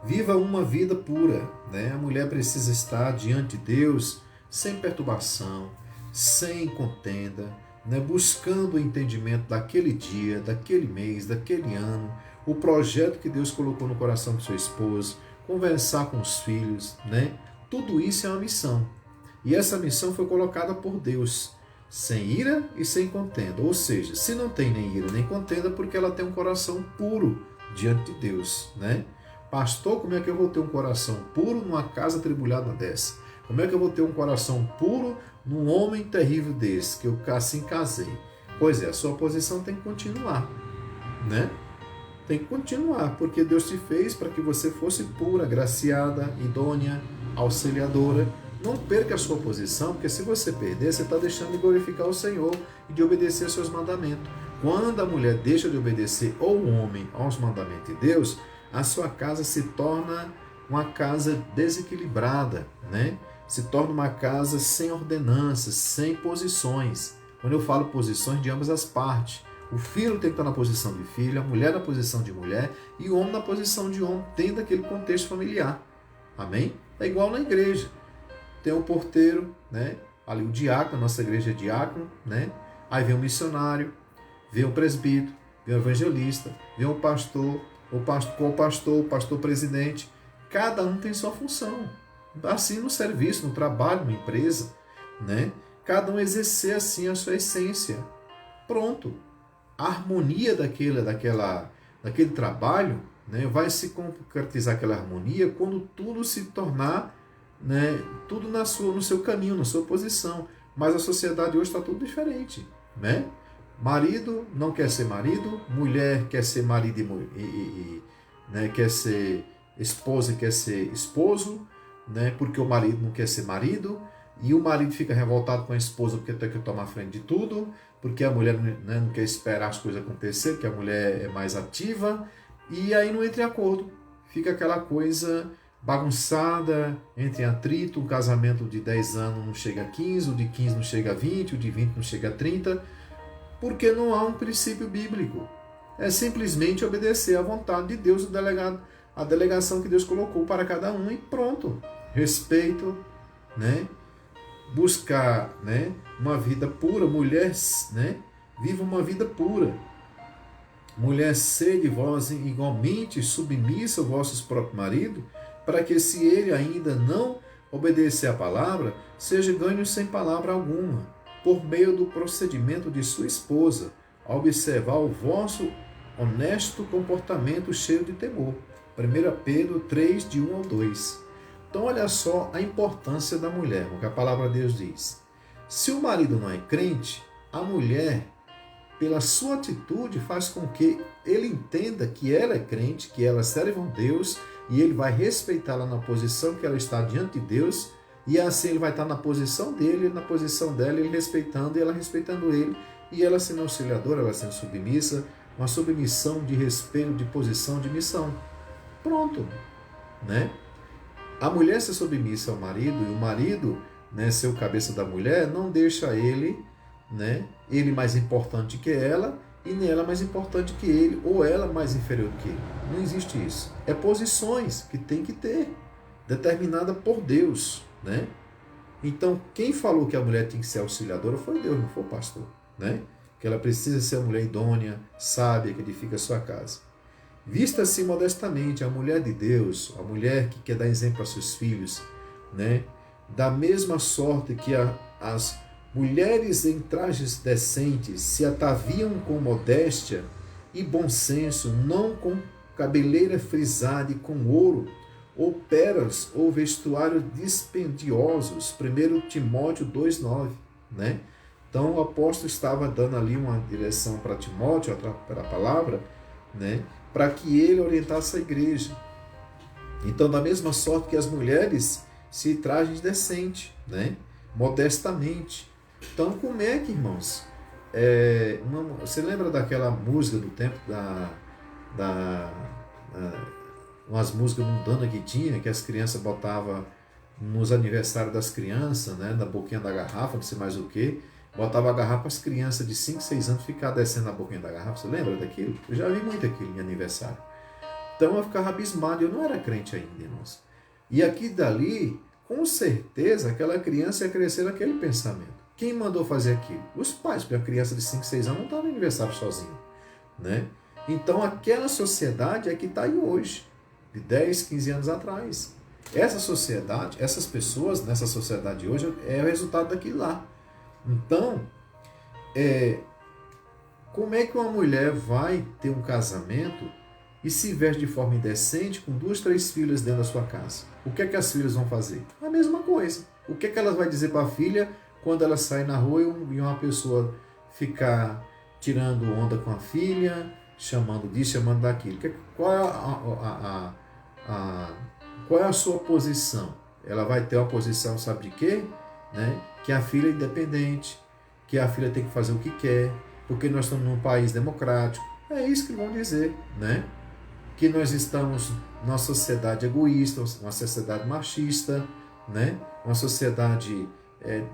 Viva uma vida pura, né? A mulher precisa estar diante de Deus sem perturbação, sem contenda, né? Buscando o entendimento daquele dia, daquele mês, daquele ano, o projeto que Deus colocou no coração do seu esposo, conversar com os filhos, né? Tudo isso é uma missão. E essa missão foi colocada por Deus, sem ira e sem contenda. Ou seja, se não tem nem ira nem contenda, porque ela tem um coração puro diante de Deus, né? Pastor, como é que eu vou ter um coração puro numa casa tribulada dessa? Como é que eu vou ter um coração puro num homem terrível desse, que eu assim casei? Pois é, a sua posição tem que continuar, né? Tem que continuar, porque Deus te fez para que você fosse pura, graciada, idônea, auxiliadora. Não perca a sua posição, porque se você perder, você está deixando de glorificar o Senhor e de obedecer aos seus mandamentos. Quando a mulher deixa de obedecer, ou o homem, aos mandamentos de Deus, a sua casa se torna uma casa desequilibrada, né? Se torna uma casa sem ordenanças, sem posições. Quando eu falo posições, de ambas as partes. O filho tem que estar na posição de filho, a mulher na posição de mulher e o homem na posição de homem, dentro daquele contexto familiar. Amém? É igual na igreja. Tem um porteiro, né? Ali o diácono, a nossa igreja é diácono, né? Aí vem o missionário, vem o presbítero, vem o evangelista, vem o pastor, o pastor presidente. Cada um tem sua função. Assim no serviço, no trabalho, numa empresa, né? Cada um exercer assim a sua essência. Pronto. A harmonia daquele trabalho, né, vai se concretizar aquela harmonia quando tudo se tornar, né, tudo no seu caminho, na sua posição. Mas a sociedade hoje está tudo diferente, né? Marido não quer ser marido, mulher quer ser marido né, quer ser esposa e quer ser esposo, né, porque o marido não quer ser marido, e o marido fica revoltado com a esposa porque tem que tomar frente de tudo, porque a mulher, né, não quer esperar as coisas acontecer, porque a mulher é mais ativa, e aí não entra em acordo. Fica aquela coisa bagunçada, entra em atrito, um casamento de 10 anos não chega a 15, o de 15 não chega a 20, o de 20 não chega a 30, porque não há um princípio bíblico. É simplesmente obedecer à vontade de Deus, a delegação que Deus colocou para cada um, e pronto. Respeito, né? Buscar, né, uma vida pura. Mulher, né, viva uma vida pura. Mulher, sede vós igualmente submissa ao vosso próprio marido, para que, se ele ainda não obedecer à palavra, seja ganho sem palavra alguma, por meio do procedimento de sua esposa, a observar o vosso honesto comportamento cheio de temor. 1 Pedro 3, de 1 ao 2. Então, olha só a importância da mulher, o que a palavra de Deus diz. Se o marido não é crente, a mulher, pela sua atitude, faz com que ele entenda que ela é crente, que ela serve a Deus, e ele vai respeitá-la na posição que ela está diante de Deus, e assim ele vai estar na posição dele, na posição dela, ele respeitando e ela respeitando ele, e ela sendo auxiliadora, ela sendo submissa, uma submissão de respeito, de posição, de missão. Pronto, né? A mulher ser submissa ao marido, e o marido, né, ser o cabeça da mulher, não deixa ele, né, ele mais importante que ela, e nem ela mais importante que ele, ou ela mais inferior que ele. Não existe isso. É posições que tem que ter, determinada por Deus, né? Então, quem falou que a mulher tem que ser auxiliadora foi Deus, não foi o pastor, né? Que ela precisa ser uma mulher idônea, sábia, que edifica a sua casa. Vista-se modestamente a mulher de Deus, a mulher que quer dar exemplo a seus filhos, né? Da mesma sorte que as mulheres em trajes decentes se ataviam com modéstia e bom senso, não com cabeleira frisada e com ouro, ou pérolas, ou vestuários dispendiosos. 1 Timóteo 2,9, né? Então o apóstolo estava dando ali uma direção para Timóteo, para a palavra, né? para que ele orientasse a igreja. Então, da mesma sorte que as mulheres se trajem decente, né? Modestamente. Então, como é que, irmãos? Você lembra daquela música do tempo umas músicas mundanas que tinha, que as crianças botavam nos aniversários das crianças, né? Na boquinha da garrafa, não sei mais o que. Botava a garrafa para as crianças de 5, 6 anos ficar descendo na boquinha da garrafa. Você lembra daquilo? Eu já vi muito aquilo em aniversário. Então eu ficava abismado, eu não era crente ainda, irmãos. E aqui dali, com certeza, aquela criança ia crescer naquele pensamento. Quem mandou fazer aquilo? Os pais, porque a criança de 5, 6 anos não está no aniversário sozinha, né? Então aquela sociedade é que está aí hoje, de 10, 15 anos atrás. Essa sociedade, essas pessoas nessa sociedade hoje é o resultado daquilo lá. Então, como é que uma mulher vai ter um casamento e se veste de forma indecente com 2, 3 filhas dentro da sua casa? O que é que as filhas vão fazer? A mesma coisa. O que é que elas vão dizer para a filha quando ela sai na rua e uma pessoa ficar tirando onda com a filha, chamando disso, chamando daquilo? Qual é a sua posição? Ela vai ter uma posição, sabe de quê? Né? Que a filha é independente, que a filha tem que fazer o que quer, porque nós estamos num país democrático. É isso que vão dizer, né? Que nós estamos numa sociedade egoísta, uma sociedade machista, né? Uma sociedade...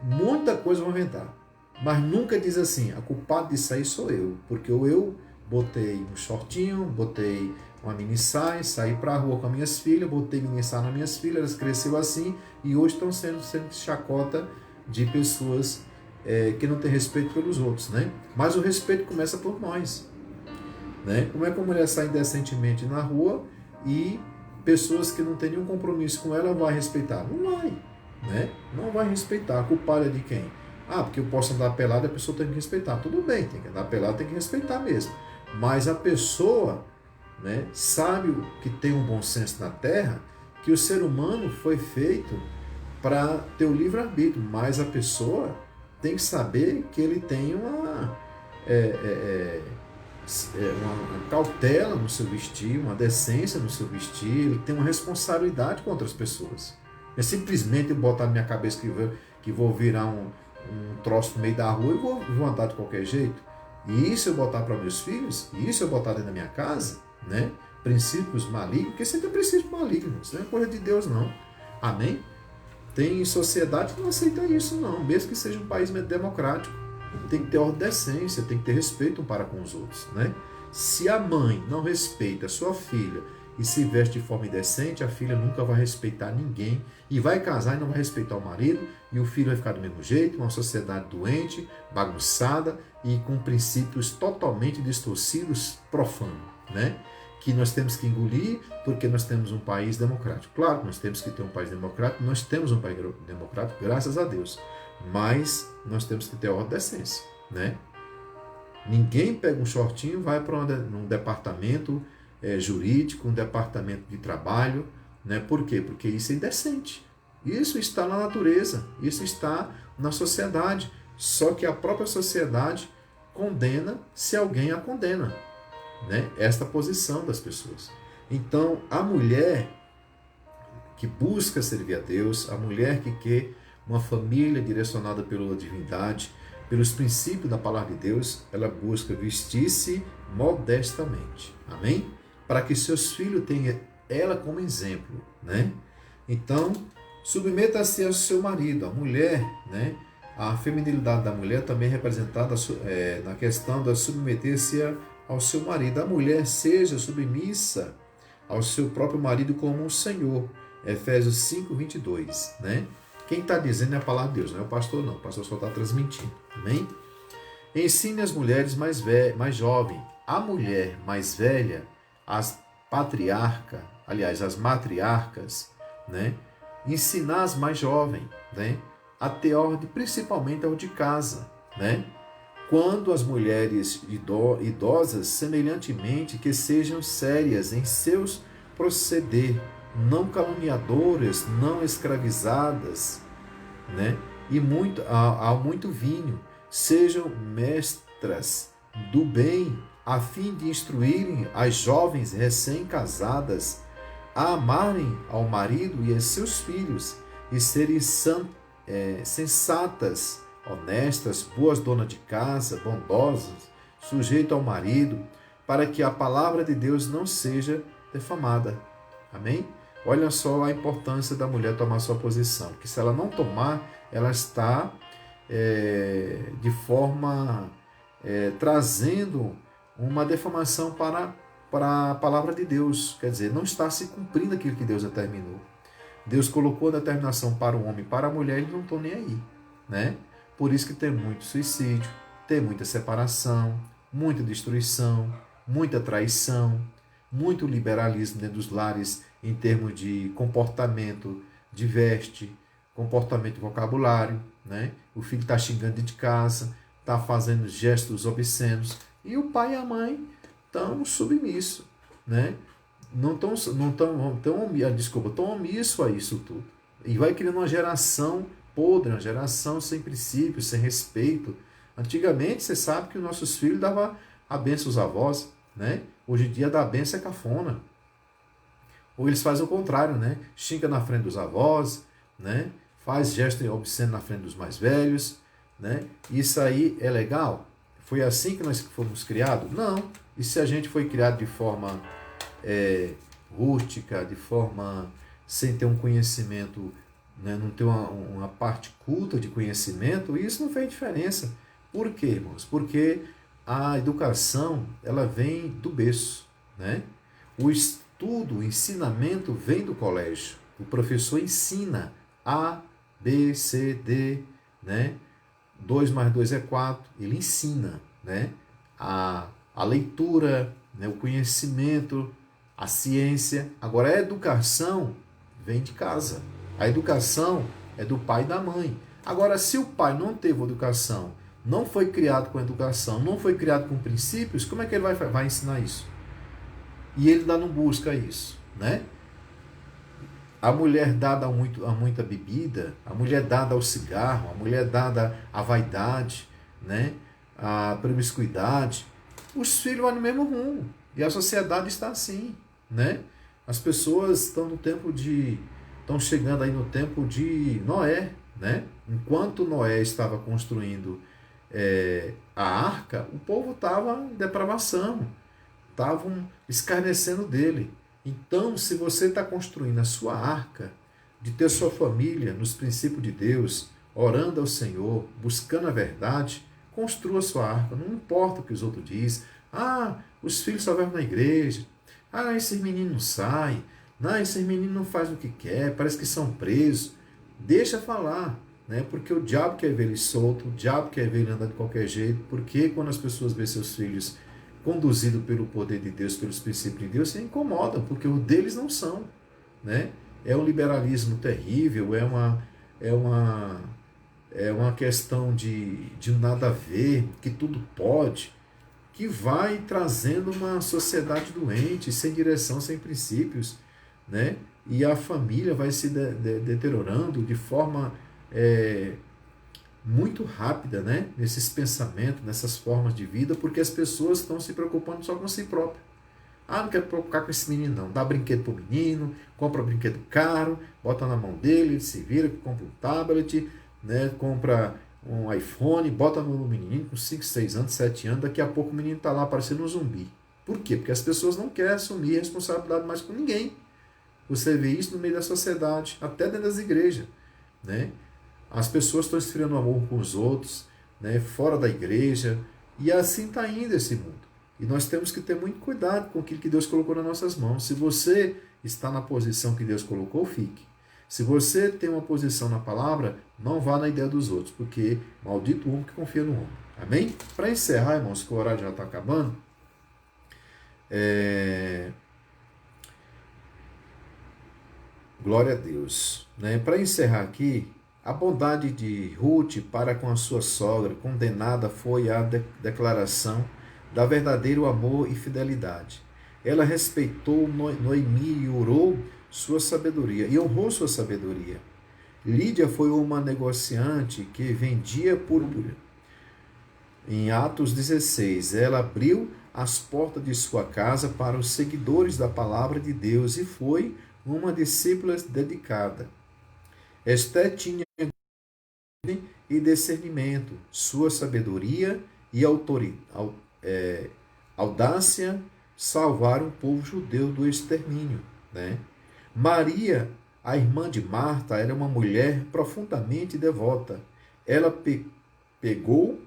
muita coisa vão inventar. Mas nunca diz assim, a culpada disso aí sou eu, porque eu botei um shortinho, botei uma mini saia, saí para a rua com as minhas filhas, botei mini saia nas minhas filhas, elas cresceram assim e hoje estão sendo chacota de pessoas que não têm respeito pelos outros, né? Mas o respeito começa por nós, né? Como é que uma mulher sai indecentemente na rua e pessoas que não têm nenhum compromisso com ela vai respeitar? Não vai, né? Não vai respeitar. A culpada é de quem? Ah, porque eu posso andar pelado, a pessoa tem que respeitar. Tudo bem, tem que andar pelado, tem que respeitar mesmo. Mas a pessoa, né, sabe que tem um bom senso na Terra, que o ser humano foi feito para ter o livre-arbítrio, mas a pessoa tem que saber que ele tem uma cautela no seu vestir, uma decência no seu vestir, ele tem uma responsabilidade com outras pessoas. É simplesmente eu botar na minha cabeça que vou virar um troço no meio da rua e vou andar de qualquer jeito. E isso eu botar para meus filhos, e isso eu botar dentro da minha casa, né? Princípios malignos, porque sempre tem princípios malignos, não é coisa de Deus não. Amém? Tem sociedade que não aceita isso não, mesmo que seja um país democrático. Tem que ter ordem, decência, tem que ter respeito um para com os outros, né? Se a mãe não respeita a sua filha e se veste de forma indecente, a filha nunca vai respeitar ninguém e vai casar e não vai respeitar o marido, e o filho vai ficar do mesmo jeito, uma sociedade doente, bagunçada e com princípios totalmente distorcidos, profanos, né? Que nós temos que engolir porque nós temos um país democrático. Claro que nós temos que ter um país democrático, nós temos um país democrático, graças a Deus, mas nós temos que ter ordem, decência, né? Ninguém pega um shortinho e vai para um departamento jurídico, um departamento de trabalho, né? Por quê? Porque isso é indecente. Isso está na natureza, isso está na sociedade. Só que a própria sociedade condena se alguém a condena, né? Esta posição das pessoas. Então, a mulher que busca servir a Deus, a mulher que quer uma família direcionada pela divindade, pelos princípios da palavra de Deus, ela busca vestir-se modestamente. Amém? Para que seus filhos tenham ela como exemplo, né? Então, submeta-se ao seu marido, a mulher, né? A feminilidade da mulher também é representada na questão da submeter-se ao seu marido. A mulher seja submissa ao seu próprio marido como um Senhor. Efésios 5, 22, né? Quem está dizendo é a palavra de Deus, não é o pastor não, o pastor só está transmitindo, amém? Ensine as mulheres mais jovens, a mulher mais velha, as matriarcas, né? Ensinar as mais jovens, né? A ter ordem, principalmente ao de casa, né? Quando as mulheres idosas, semelhantemente, que sejam sérias em seus proceder, não caluniadoras, não escravizadas, né? E há muito vinho, sejam mestras do bem, a fim de instruírem as jovens recém-casadas a amarem ao marido e a seus filhos e serem sensatas, honestas, boas donas de casa, bondosas, sujeitas ao marido, para que a palavra de Deus não seja defamada. Amém? Olha só a importância da mulher tomar sua posição, porque se ela não tomar, ela está de forma trazendo uma defamação para a palavra de Deus. Quer dizer, não está se cumprindo aquilo que Deus determinou. Deus colocou a determinação para o homem e para a mulher, eles não estão nem aí, né? Por isso que tem muito suicídio, tem muita separação, muita destruição, muita traição, muito liberalismo dentro dos lares em termos de comportamento de veste, comportamento de vocabulário, né? O filho está xingando dentro de casa, está fazendo gestos obscenos e o pai e a mãe estão submissos, né? Estão omissos a isso tudo. E vai criando uma geração podre, uma geração sem princípios, sem respeito. Antigamente, você sabe que os nossos filhos davam a benção aos avós, né? Hoje em dia, dar a benção é cafona. Ou eles fazem o contrário, né? Xinga na frente dos avós, né? Faz gesto obsceno na frente dos mais velhos, né? Isso aí é legal? Foi assim que nós fomos criados? Não. E se a gente foi criado de forma rústica, de forma sem ter um conhecimento, né? Não ter uma parte culta de conhecimento, isso não fez diferença. Por quê, irmãos? Porque a educação, ela vem do berço, né? O estudo, o ensinamento vem do colégio. O professor ensina A, B, C, D, né? 2 mais 2 é 4. Ele ensina, né? A leitura, né? O conhecimento, a ciência. Agora, a educação vem de casa. A educação é do pai e da mãe. Agora, se o pai não teve educação, não foi criado com educação, não foi criado com princípios, como é que ele vai ensinar isso? E ele ainda não busca isso, né? A mulher dada a muita bebida, a mulher dada ao cigarro, a mulher dada à vaidade, né? À promiscuidade, os filhos vão no mesmo rumo. E a sociedade está assim, né? As pessoas estão chegando aí no tempo de Noé, né? Enquanto Noé estava construindo a arca, o povo estava em depravação, estavam escarnecendo dele. Então, se você está construindo a sua arca, de ter sua família nos princípios de Deus, orando ao Senhor, buscando a verdade, construa a sua arca. Não importa o que os outros dizem. Os filhos só vão na igreja. Esses meninos não saem. Esses meninos não fazem o que quer, parece que são presos. Deixa falar, né? Porque o diabo quer ver ele solto, o diabo quer ver ele andando de qualquer jeito, porque quando as pessoas veem seus filhos conduzido pelo poder de Deus, pelos princípios de Deus, se incomodam, porque os deles não são, né? É um liberalismo terrível, é uma questão de nada a ver, que tudo pode, que vai trazendo uma sociedade doente, sem direção, sem princípios, né? E a família vai se deteriorando de forma muito rápida, né? Nesses pensamentos, nessas formas de vida, porque as pessoas estão se preocupando só com si próprias. Não quero preocupar com esse menino não. Dá brinquedo para o menino, compra brinquedo caro, bota na mão dele, ele se vira, compra um tablet, né? Compra um iPhone, bota no menino com 5, 6 anos, 7 anos, daqui a pouco o menino está lá parecendo um zumbi. Por quê? Porque as pessoas não querem assumir responsabilidade mais com ninguém. Você vê isso no meio da sociedade, até dentro das igrejas, né? As pessoas estão esfriando o amor com os outros, né? Fora da igreja, e assim está indo esse mundo. E nós temos que ter muito cuidado com aquilo que Deus colocou nas nossas mãos. Se você está na posição que Deus colocou, fique. Se você tem uma posição na palavra, não vá na ideia dos outros, porque maldito o homem que confia no homem. Amém? Para encerrar, irmãos, que o horário já está acabando, glória a Deus. Né? Para encerrar aqui, a bondade de Ruth para com a sua sogra, condenada, foi a declaração da verdadeiro amor e fidelidade. Ela respeitou Noemi e honrou sua sabedoria, Lídia foi uma negociante que vendia púrpura. Em Atos 16, ela abriu as portas de sua casa para os seguidores da palavra de Deus e foi uma discípula dedicada. Esté tinha e discernimento, sua sabedoria e audácia salvaram o povo judeu do extermínio, né? Maria, a irmã de Marta, era uma mulher profundamente devota. Ela pegou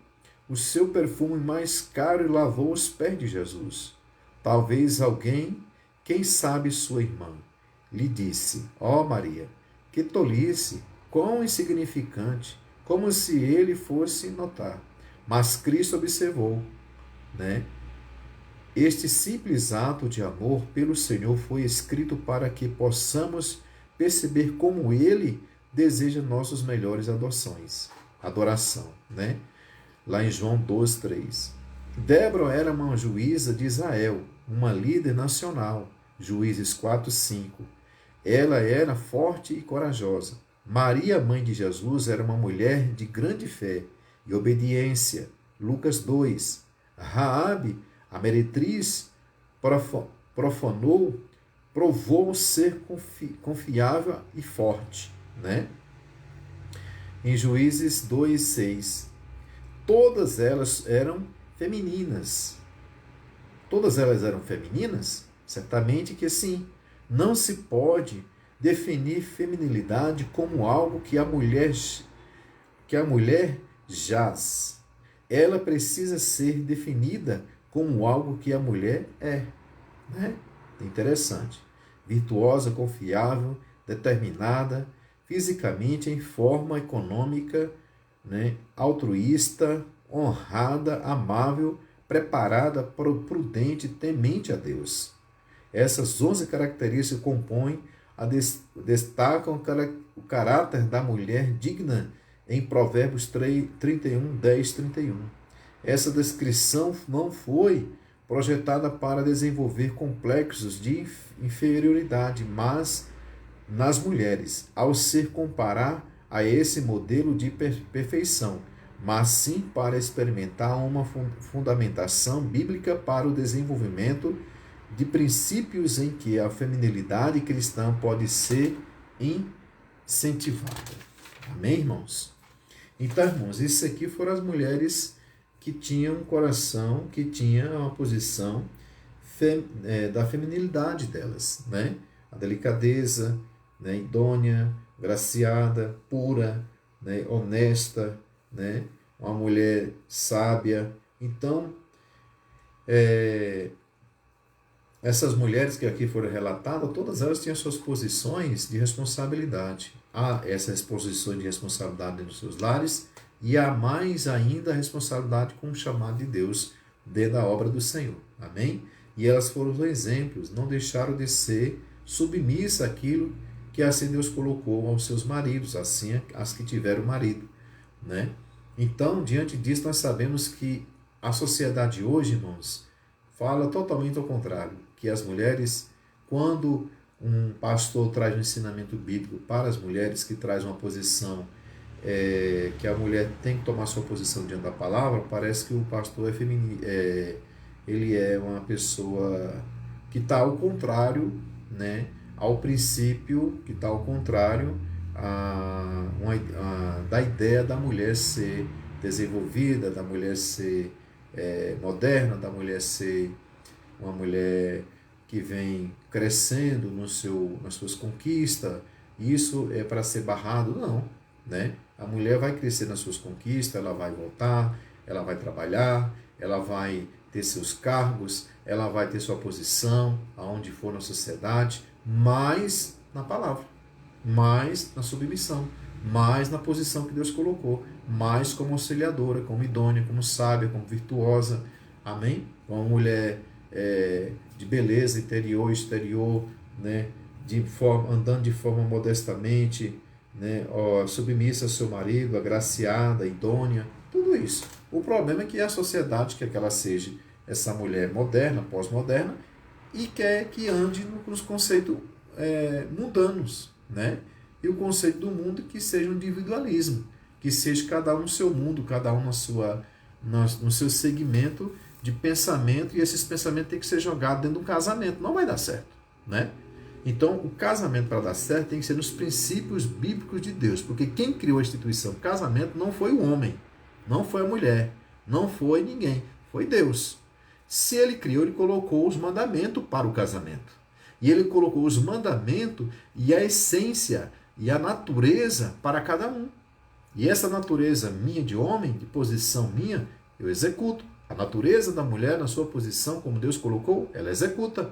o seu perfume mais caro e lavou os pés de Jesus. Talvez alguém, quem sabe sua irmã, lhe disse: Ó Maria, que tolice, quão insignificante, como se ele fosse notar. Mas Cristo observou, né? Este simples ato de amor pelo Senhor foi escrito para que possamos perceber como Ele deseja nossas melhores adoração, né? Lá em João 12:3. Débora era uma juíza de Israel, uma líder nacional, Juízes 4:5. Ela era forte e corajosa. Maria, mãe de Jesus, era uma mulher de grande fé e obediência, Lucas 2. Raabe, a meretriz, provou ser confiável e forte, né? Em Juízes 2:6. Todas elas eram femininas. Todas elas eram femininas? Certamente que sim. Não se pode definir feminilidade como algo que a mulher jaz. Ela precisa ser definida como algo que a mulher é, né? Interessante. Virtuosa, confiável, determinada, fisicamente em forma econômica, né? Altruísta, honrada, amável, preparada, prudente, temente a Deus. Essas 11 características destacam o caráter da mulher digna em Provérbios 31, 10, 31. Essa descrição não foi projetada para desenvolver complexos de inferioridade, mas nas mulheres, ao se comparar a esse modelo de perfeição, mas sim para experimentar uma fundamentação bíblica para o desenvolvimento de princípios em que a feminilidade cristã pode ser incentivada. Amém, irmãos? Então, irmãos, isso aqui foram as mulheres que tinham um coração, que tinham uma posição da feminilidade delas, né? A delicadeza, né? Idônea, graciada, pura, né? Honesta, né? Uma mulher sábia. Então, essas mulheres que aqui foram relatadas, todas elas tinham suas posições de responsabilidade. Há essas posições de responsabilidade nos seus lares e há mais ainda a responsabilidade com o chamado de Deus dentro da obra do Senhor. Amém? E elas foram os exemplos, não deixaram de ser submissas àquilo que assim Deus colocou aos seus maridos, assim as que tiveram marido, né? Então, diante disso, nós sabemos que a sociedade hoje, irmãos, fala totalmente ao contrário, que as mulheres, quando um pastor traz um ensinamento bíblico para as mulheres, que traz uma posição, que a mulher tem que tomar sua posição diante da palavra, parece que o pastor é feminino, ele é uma pessoa que está ao contrário, né, ao princípio, que está ao contrário da ideia da mulher ser desenvolvida, da mulher ser moderna, da mulher ser uma mulher que vem crescendo nas suas conquistas. Isso é para ser barrado? Não, né? A mulher vai crescer nas suas conquistas, ela vai voltar, ela vai trabalhar, ela vai ter seus cargos, ela vai ter sua posição aonde for na sociedade, mais na palavra, mais na submissão, mais na posição que Deus colocou, mais como auxiliadora, como idônea, como sábia, como virtuosa, amém? Uma mulher de beleza interior e exterior, né? Andando de forma modestamente, né? Submissa ao seu marido, agraciada, idônea, tudo isso. O problema é que a sociedade quer que ela seja essa mulher moderna, pós-moderna, e quer que ande nos conceitos mundanos, né? E o conceito do mundo que seja um individualismo, que seja cada um no seu mundo, cada um no seu segmento, de pensamento, e esses pensamentos têm que ser jogados dentro de um casamento. Não vai dar certo, né? Então, o casamento, para dar certo, tem que ser nos princípios bíblicos de Deus, porque quem criou a instituição casamento não foi o homem, não foi a mulher, não foi ninguém, foi Deus. Se ele criou, ele colocou os mandamentos para o casamento. E ele colocou os mandamentos e a essência e a natureza para cada um. E essa natureza minha de homem, de posição minha, eu executo. A natureza da mulher, na sua posição, como Deus colocou, ela executa.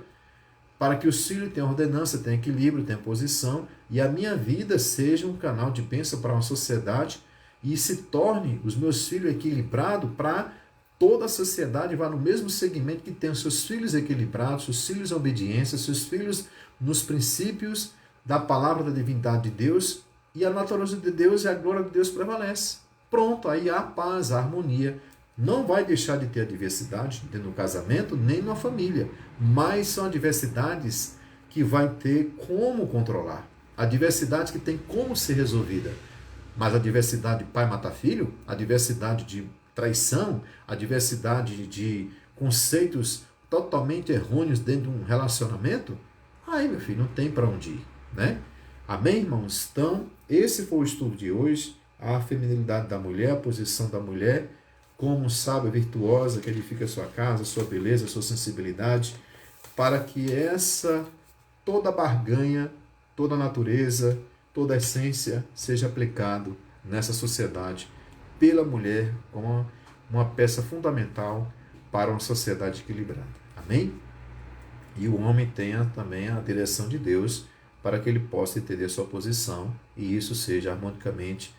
Para que os filhos tenham ordenança, tenham equilíbrio, tenham posição, e a minha vida seja um canal de bênção para uma sociedade e se torne os meus filhos equilibrados para toda a sociedade, vá no mesmo segmento que tem os seus filhos equilibrados, seus filhos em obediência, seus filhos nos princípios da palavra da divindade de Deus, e a natureza de Deus e a glória de Deus prevalece. Pronto, aí há paz, há harmonia. Não vai deixar de ter adversidade dentro do casamento, nem na família, mas são adversidades que vai ter como controlar, adversidade que tem como ser resolvida. Mas a adversidade de pai matar filho, a adversidade de traição, a adversidade de conceitos totalmente errôneos dentro de um relacionamento, aí, meu filho, não tem para onde ir, né? Amém, irmãos? Então, esse foi o estudo de hoje, a feminilidade da mulher, a posição da mulher, como sábia, virtuosa, que edifica a sua casa, a sua beleza, a sua sensibilidade, para que toda a barganha, toda a natureza, toda a essência seja aplicado nessa sociedade pela mulher como uma peça fundamental para uma sociedade equilibrada. Amém? E o homem tenha também a direção de Deus para que ele possa entender sua posição e isso seja harmonicamente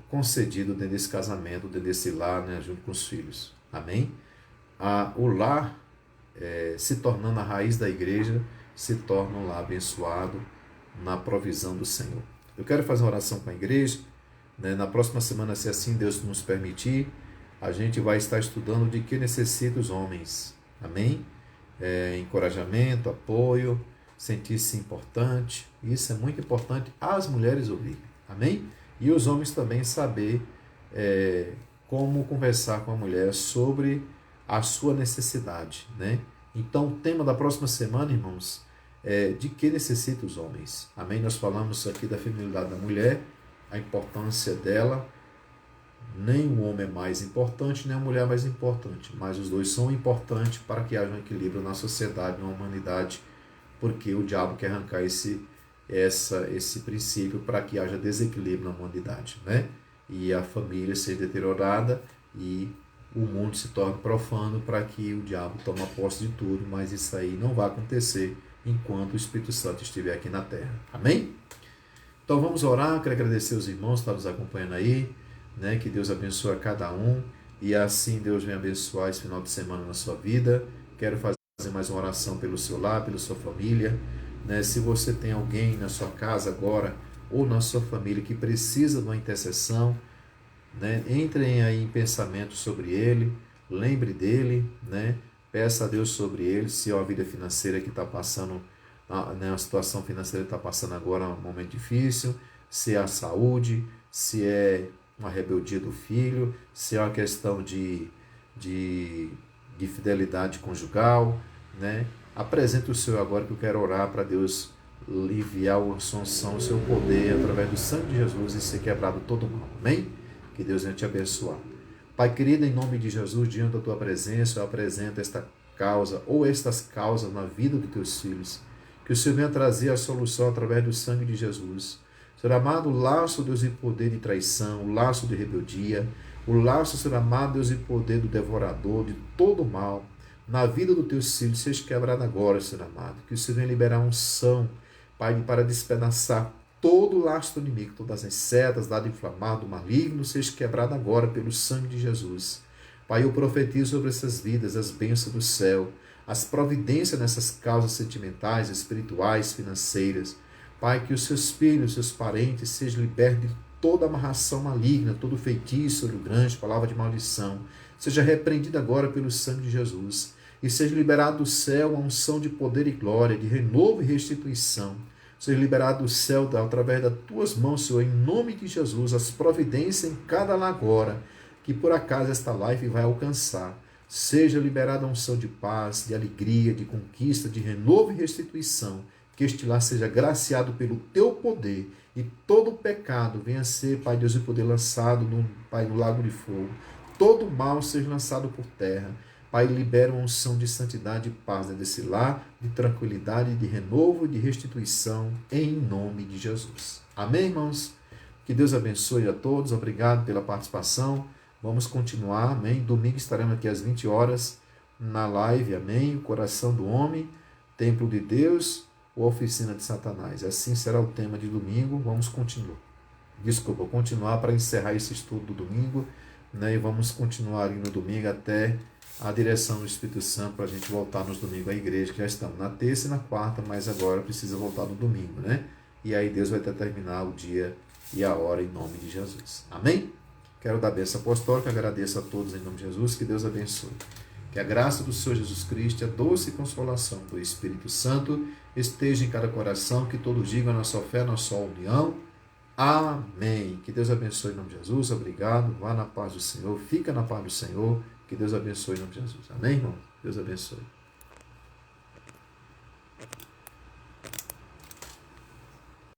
concedido dentro desse casamento, dentro desse lar, né, junto com os filhos. Amém? O lar, se tornando a raiz da igreja, se torna um lar abençoado na provisão do Senhor. Eu quero fazer uma oração com a igreja, né? Na próxima semana, se assim Deus nos permitir, a gente vai estar estudando de que necessitam os homens. Amém? Encorajamento, apoio, sentir-se importante. Isso é muito importante as mulheres ouvirem. Amém? E os homens também saber como conversar com a mulher sobre a sua necessidade, né? Então, o tema da próxima semana, irmãos, é de que necessitam os homens. Amém? Nós falamos aqui da feminilidade da mulher, a importância dela. Nem o homem é mais importante, nem a mulher é mais importante, mas os dois são importantes para que haja um equilíbrio na sociedade, na humanidade, porque o diabo quer arrancar esse princípio para que haja desequilíbrio na humanidade, né? E a família seja deteriorada e o mundo se torne profano para que o diabo tome posse de tudo, mas isso aí não vai acontecer enquanto o Espírito Santo estiver aqui na terra. Amém? Então vamos orar, quero agradecer os irmãos que estão nos acompanhando aí, né? Que Deus abençoe a cada um e assim Deus venha abençoar esse final de semana na sua vida. Quero fazer mais uma oração pelo seu lar, pela sua família, né? Se você tem alguém na sua casa agora ou na sua família que precisa de uma intercessão, né? Entrem aí em pensamento sobre ele, lembre dele, né? Peça a Deus sobre ele, se é uma vida financeira que está passando, né? A situação financeira está passando agora um momento difícil, se é a saúde, se é uma rebeldia do filho, se é uma questão de fidelidade conjugal, né? Apresente o Senhor agora que eu quero orar para Deus enviar a unção, o seu poder através do sangue de Jesus e ser quebrado todo o mal. Amém? Que Deus venha te abençoar. Pai querido, em nome de Jesus, diante da tua presença, eu apresento esta causa ou estas causas na vida dos teus filhos. Que o Senhor venha trazer a solução através do sangue de Jesus. Senhor amado, o laço, Deus, e poder de traição, o laço de rebeldia, o laço, Senhor amado, Deus, e poder do devorador, de todo o mal, na vida dos teus filhos, seja quebrado agora, Senhor amado. Que o Senhor venha liberar unção, Pai, para despedaçar todo o laço do inimigo, todas as setas, dado inflamado, maligno, seja quebrado agora pelo sangue de Jesus. Pai, eu profetizo sobre essas vidas, as bênçãos do céu, as providências nessas causas sentimentais, espirituais, financeiras. Pai, que os seus filhos, seus parentes sejam libertos de toda amarração maligna, todo feitiço, olho grande, palavra de maldição, seja repreendida agora pelo sangue de Jesus e seja liberado do céu a unção de poder e glória, de renovo e restituição. Seja liberado do céu através das tuas mãos, Senhor, em nome de Jesus, as providências em cada lar agora, que por acaso esta live vai alcançar. Seja liberada a unção de paz, de alegria, de conquista, de renovo e restituição. Que este lar seja graciado pelo teu poder e todo o pecado venha a ser, Pai Deus, de poder lançado, Pai, no lago de fogo. Todo mal seja lançado por terra. Pai, libera uma unção de santidade e paz desse lar, de tranquilidade, de renovo e de restituição, em nome de Jesus. Amém, irmãos? Que Deus abençoe a todos. Obrigado pela participação. Vamos continuar, amém? Domingo estaremos aqui às 20 horas na live, amém? O coração do homem, templo de Deus ou oficina de Satanás. Assim será o tema de domingo. Vamos continuar para encerrar esse estudo do domingo, né? E vamos continuar ali no domingo até a direção do Espírito Santo para a gente voltar nos domingos à igreja, que já estamos na terça e na quarta, mas agora precisa voltar no domingo, né? E aí Deus vai determinar o dia e a hora em nome de Jesus. Amém? Quero dar a bênção apostólica, agradeço a todos em nome de Jesus, que Deus abençoe. Que a graça do Senhor Jesus Cristo, a doce consolação do Espírito Santo esteja em cada coração, que todos digam na sua fé, na sua união. Amém. Que Deus abençoe em nome de Jesus, obrigado, vá na paz do Senhor, fica na paz do Senhor, que Deus abençoe em nome de Jesus. Amém, irmão? Deus abençoe.